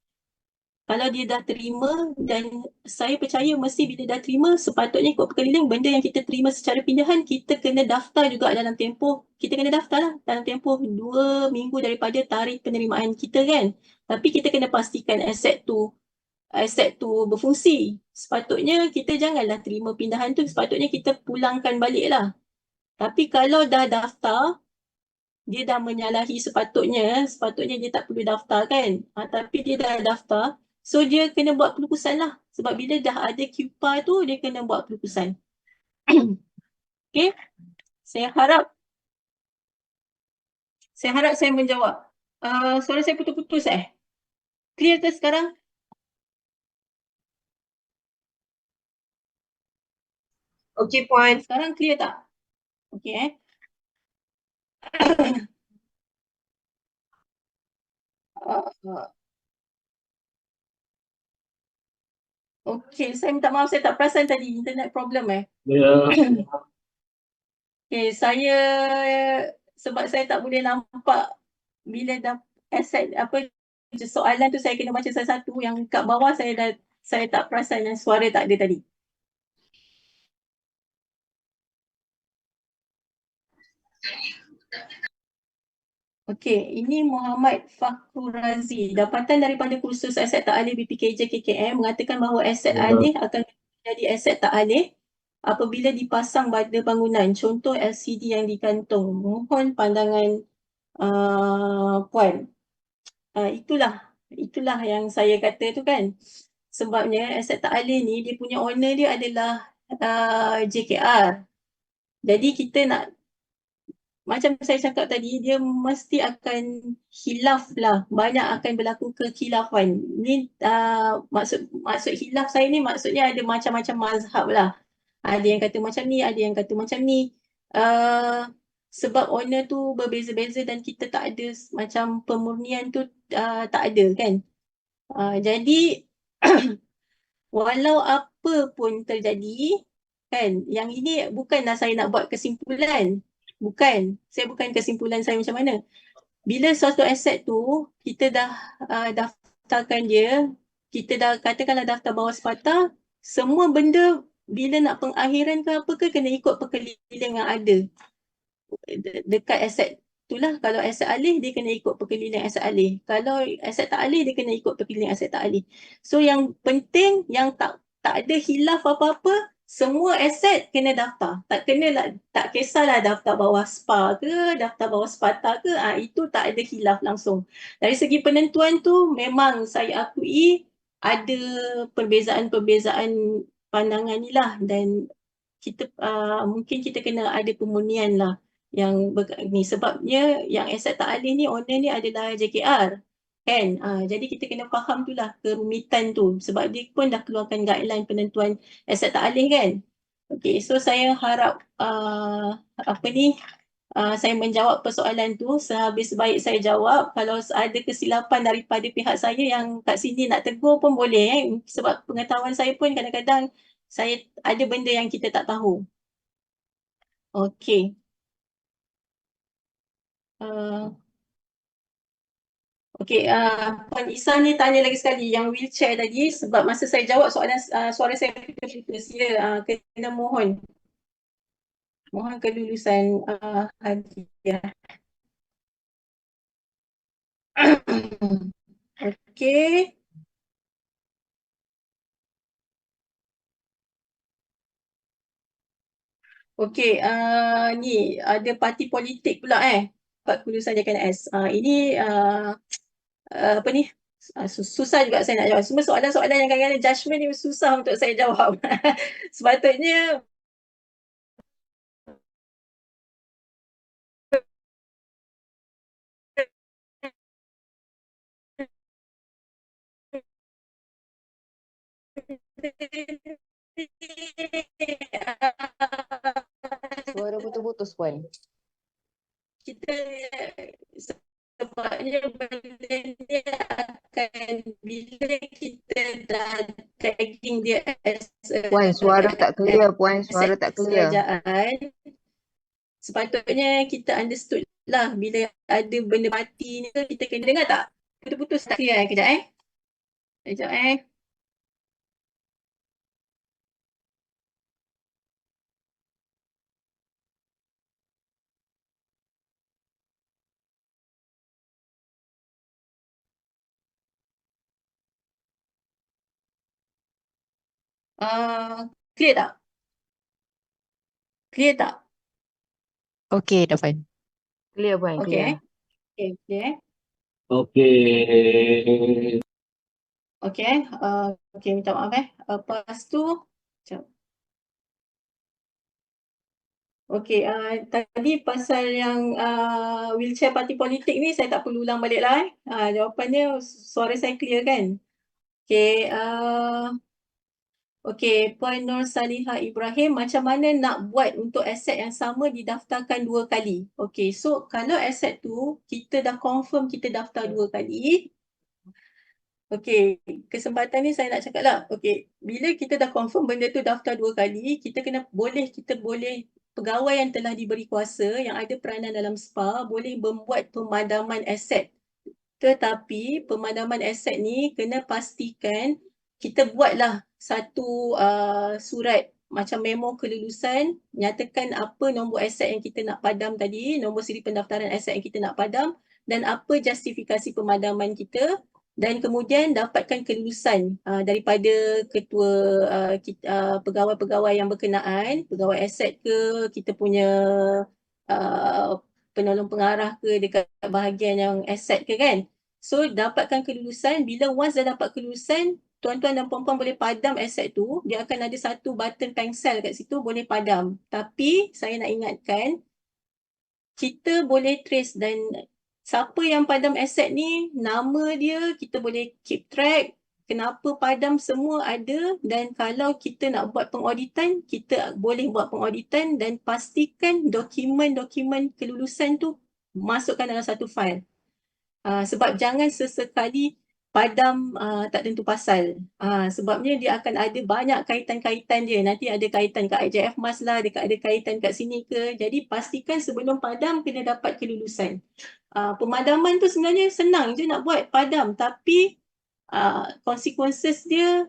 kalau dia dah terima, dan saya percaya mesti bila dah terima, sepatutnya ikut perkeliling, benda yang kita terima secara pindahan, kita kena daftar juga dalam tempoh, kita kena daftar lah dalam tempoh 2 minggu daripada tarikh penerimaan kita kan. Tapi kita kena pastikan aset tu berfungsi. Sepatutnya kita janganlah terima pindahan tu, sepatutnya kita pulangkan balik lah. Tapi kalau dah daftar, dia dah menyalahi sepatutnya dia tak perlu daftar kan. Tapi dia dah daftar, so dia kena buat pelupusan lah. Sebab bila dah ada QPA tu, dia kena buat pelupusan. Okay, saya harap saya menjawab. Suara saya putus-putus Clear ke sekarang? Okay, Puan. Sekarang clear tak? Okay Uh, Okey, saya minta maaf saya tak perasan tadi internet problem Ya. Okey, saya sebab saya tak boleh nampak bila dah accept apa soalan tu saya kena baca satu-satu yang kat bawah saya tak perasan yang suara tak ada tadi. Okey, ini Muhammad Fakhrul Razi. Dapatan daripada kursus aset tak alih BPKJ KKM mengatakan bahawa aset alih akan menjadi aset tak alih apabila dipasang pada bangunan. Contoh LCD yang digantung. Mohon pandangan Puan. Itulah yang saya kata tu kan. Sebabnya aset tak alih ni dia punya owner dia adalah JKR. Jadi kita nak macam saya cakap tadi, dia mesti akan hilaf lah. Banyak akan berlaku kekhilafan. Ni maksud hilaf saya ni maksudnya ada macam-macam mazhab lah. Ada yang kata macam ni, ada yang kata macam ni. Sebab owner tu berbeza-beza dan kita tak ada macam pemurnian tu tak ada kan. Jadi walau apa pun terjadi kan, yang ini bukanlah saya nak buat kesimpulan. Bukan, saya bukan kesimpulan saya macam mana. Bila suatu aset tu kita dah daftarkan dia, kita dah katakanlah daftar bawah sepatah, semua benda bila nak pengakhiran ke apa ke kena ikut perkeliling yang ada dekat aset itulah. Kalau aset alih dia kena ikut perkeliling aset alih, kalau aset tak alih dia kena ikut perkeliling aset tak alih. So yang penting yang tak ada khilaf apa-apa, semua aset kena daftar. Tak kisahlah daftar bawah SPA ke, daftar bawah SPATA ke, itu tak ada khilaf langsung. Dari segi penentuan tu memang saya akui ada perbezaan-perbezaan pandangan ni lah, dan kita mungkin kita kena ada pemurnian lah yang ni, sebabnya yang aset tak alih ni owner ni adalah JKR kan. Jadi kita kena faham tu lah kerumitan tu, sebab dia pun dah keluarkan guideline penentuan aset tak alih kan. Okay, so saya harap saya menjawab persoalan tu sehabis baik saya jawab. Kalau ada kesilapan daripada pihak saya yang kat sini nak tegur pun boleh sebab pengetahuan saya pun kadang-kadang saya ada benda yang kita tak tahu. Okey. Okey, Puan Isa ni tanya lagi sekali yang wheelchair tadi, sebab masa saya jawab soalan suara saya putus. Ya, kena mohon kelulusan hadiah. Okey. Okey, ni ada parti politik pula kat kelulusan JKNS. Ini apa ni? Susah juga saya nak jawab. Semua soalan-soalan yang kadang-kadang judgement ni susah untuk saya jawab. Sepatutnya Suara putus-putus, Puan. kita sebabnya benda ni akan bila kita dah tagging dia as Puan, suara tak clear, Puan. Suara tak clear. kerajaan, sepatutnya kita understood lah bila ada benda mati ni kita kena dengar tak? Putus-putus tak clear kejap Kejap Clear tak? Clear tak? Okey, dah Puan. Clear, Puan. Okey. Clear. Clear. Okey. Okey, minta maaf lepas tu sekejap. Okey, tadi pasal yang wheelchair parti politik ni saya tak perlu ulang balik lah jawapannya suara saya clear kan? Okey, Okey, poin Nur Salihah Ibrahim, macam mana nak buat untuk aset yang sama didaftarkan 2 kali? Okey, so kalau aset tu kita dah confirm kita daftar 2 kali. Okey, kesempatan ni saya nak cakap lah. Okey, bila kita dah confirm benda tu daftar 2 kali, kita boleh pegawai yang telah diberi kuasa yang ada peranan dalam SPA boleh membuat pemadaman aset. Tetapi pemadaman aset ni kena pastikan kita buatlah satu surat macam memo kelulusan, nyatakan apa nombor aset yang kita nak padam tadi, nombor siri pendaftaran aset yang kita nak padam dan apa justifikasi pemadaman kita, dan kemudian dapatkan kelulusan daripada ketua pegawai-pegawai yang berkenaan, pegawai aset ke, kita punya penolong pengarah ke dekat bahagian yang aset ke kan. So dapatkan kelulusan, bila once dah dapat kelulusan, tuan-tuan dan puan-puan boleh padam aset tu, dia akan ada satu button pencil kat situ, boleh padam. Tapi saya nak ingatkan, kita boleh trace dan siapa yang padam aset ni, nama dia, kita boleh keep track, kenapa padam semua ada, dan kalau kita nak buat pengauditan, kita boleh buat pengauditan dan pastikan dokumen-dokumen kelulusan tu masukkan dalam satu file. Sebab jangan sesekali padam tak tentu pasal. Sebabnya dia akan ada banyak kaitan-kaitan dia. Nanti ada kaitan kat IJF Mas lah, ada kaitan kat sini ke. Jadi pastikan sebelum padam kena dapat kelulusan. Pemadaman tu sebenarnya senang je nak buat, padam. Tapi consequences dia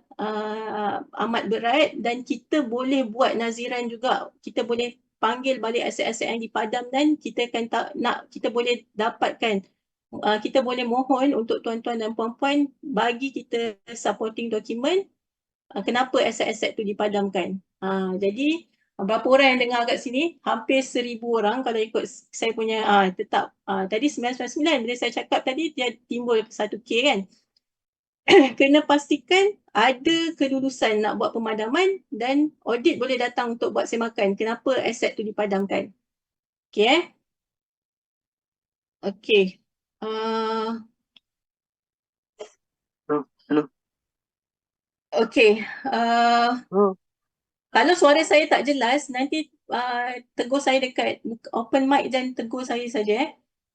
amat berat dan kita boleh buat naziran juga. Kita boleh panggil balik aset-aset yang dipadam dan kita akan kita boleh dapatkan, kita boleh mohon untuk tuan-tuan dan puan-puan bagi kita supporting document kenapa aset-aset tu dipadamkan. Jadi berapa orang yang dengar kat sini? Hampir 1,000 orang kalau ikut saya punya tetap. Tadi 999 bila saya cakap tadi dia timbul 1K kan. Kena pastikan ada kelulusan nak buat pemadaman dan audit boleh datang untuk buat semakan kenapa aset tu dipadamkan. Okey Okey. Okey. Kalau suara saya tak jelas, nanti tegur saya dekat open mic dan tegur saya saja.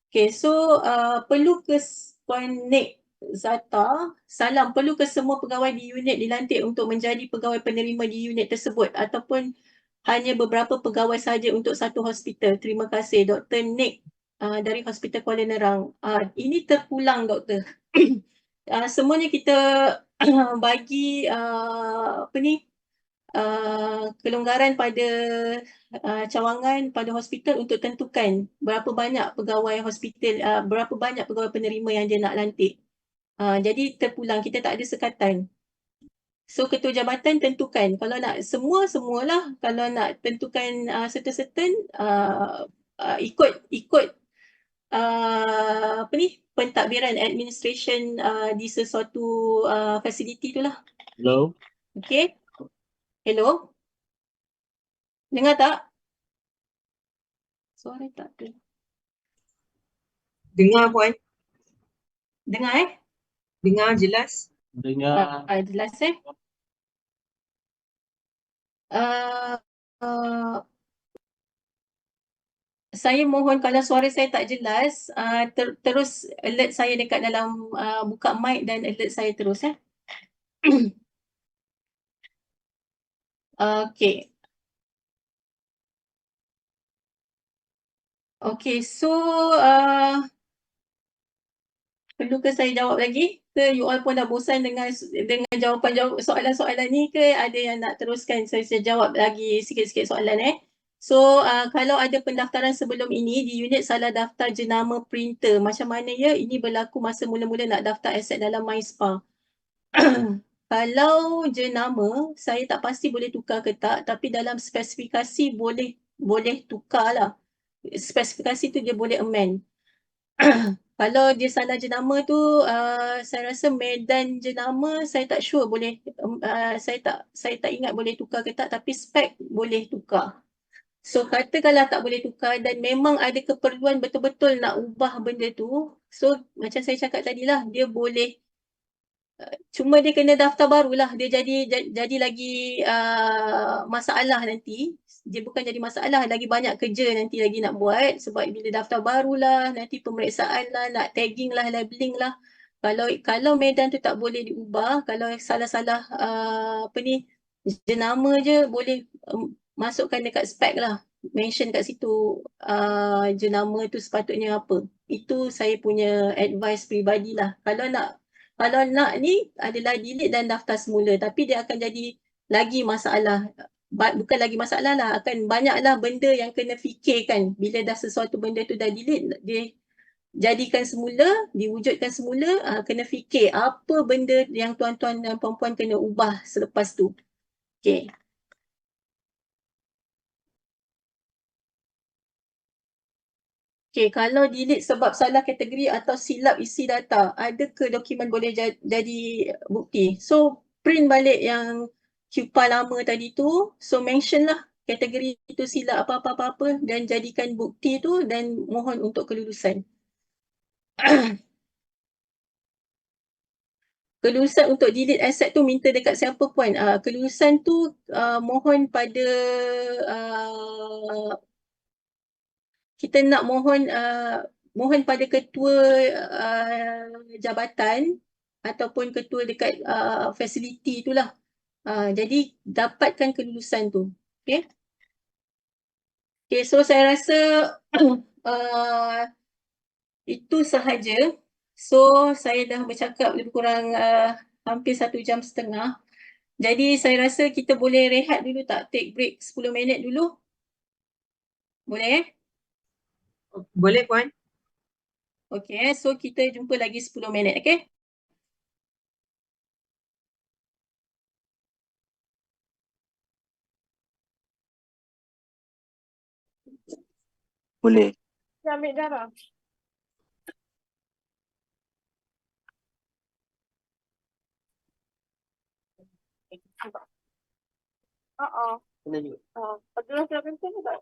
Okey, so perlu ke Puan Nik Zata, salam, perlu ke semua pegawai di unit dilantik untuk menjadi pegawai penerima di unit tersebut ataupun hanya beberapa pegawai saja untuk satu hospital? Terima kasih. Dr. Nik dari Hospital Kuala Nerang. Ini terpulang, Doktor. Semuanya kita bagi kelonggaran pada cawangan pada hospital untuk tentukan berapa banyak pegawai hospital, berapa banyak pegawai penerima yang dia nak lantik. Jadi terpulang, kita tak ada sekatan. So ketua jabatan tentukan, kalau nak semualah, kalau nak tentukan certain ikut pentadbiran administration di sesuatu fasiliti tu lah. Hello. Okay. Hello. Dengar tak? Suara tak ada. Dengar Puan. Dengar Dengar jelas. Dengar. Jelas saya mohon kalau suara saya tak jelas, terus alert saya dekat dalam buka mic dan alert saya terus Okay. Okay, so perlu ke saya jawab lagi? Ke you all pun dah bosan dengan jawapan soalan-soalan ni ke ada yang nak teruskan? Saya jawab lagi sikit-sikit soalan So kalau ada pendaftaran sebelum ini di unit salah daftar jenama printer, macam mana ya? Ini berlaku masa mula-mula nak daftar aset dalam MySpa. Kalau jenama, saya tak pasti boleh tukar ke tak, tapi dalam spesifikasi boleh tukar lah. Spesifikasi tu dia boleh amend. Kalau dia salah jenama tu, saya rasa medan jenama saya tak sure boleh, saya tak ingat boleh tukar ke tak, tapi spek boleh tukar. So katakanlah tak boleh tukar dan memang ada keperluan betul-betul nak ubah benda tu, so macam saya cakap tadi lah, dia boleh Cuma dia kena daftar barulah. Dia jadi lagi masalah nanti. Dia bukan jadi masalah, lagi banyak kerja nanti lagi nak buat sebab bila daftar barulah, nanti pemeriksaan lah, nak tagging lah, labeling lah. Kalau medan tu tak boleh diubah, kalau salah-salah apa ni, jenama je boleh masukkan dekat spek lah. Mention kat situ jenama tu sepatutnya apa. Itu saya punya advice peribadi lah. Kalau nak ni adalah delete dan daftar semula, tapi dia akan jadi lagi masalah. Bukan lagi masalah lah, akan banyaklah benda yang kena fikirkan. Bila dah sesuatu benda tu dah delete, dia jadikan semula, diwujudkan semula, kena fikir apa benda yang tuan-tuan dan puan-puan kena ubah selepas tu. Okay. Okay, kalau delete sebab salah kategori atau silap isi data, adakah dokumen boleh jadi bukti? So, print balik yang QPA lama tadi tu, so mention lah kategori itu silap apa-apa dan jadikan bukti tu dan mohon untuk kelulusan. Kelulusan untuk delete aset tu minta dekat siapa puan? Kelulusan tu mohon pada kita nak mohon pada ketua jabatan ataupun ketua dekat fasiliti itulah. Jadi dapatkan kelulusan tu. Okay. Okay, so saya rasa itu sahaja. So saya dah bercakap lebih kurang hampir 1.5 jam. Jadi saya rasa kita boleh rehat dulu tak? Take break 10 minit dulu. Boleh? Boleh puan? Okay, so kita jumpa lagi 10 minit, okay? Boleh. Saya ambil darah. Ada rasa penting tak?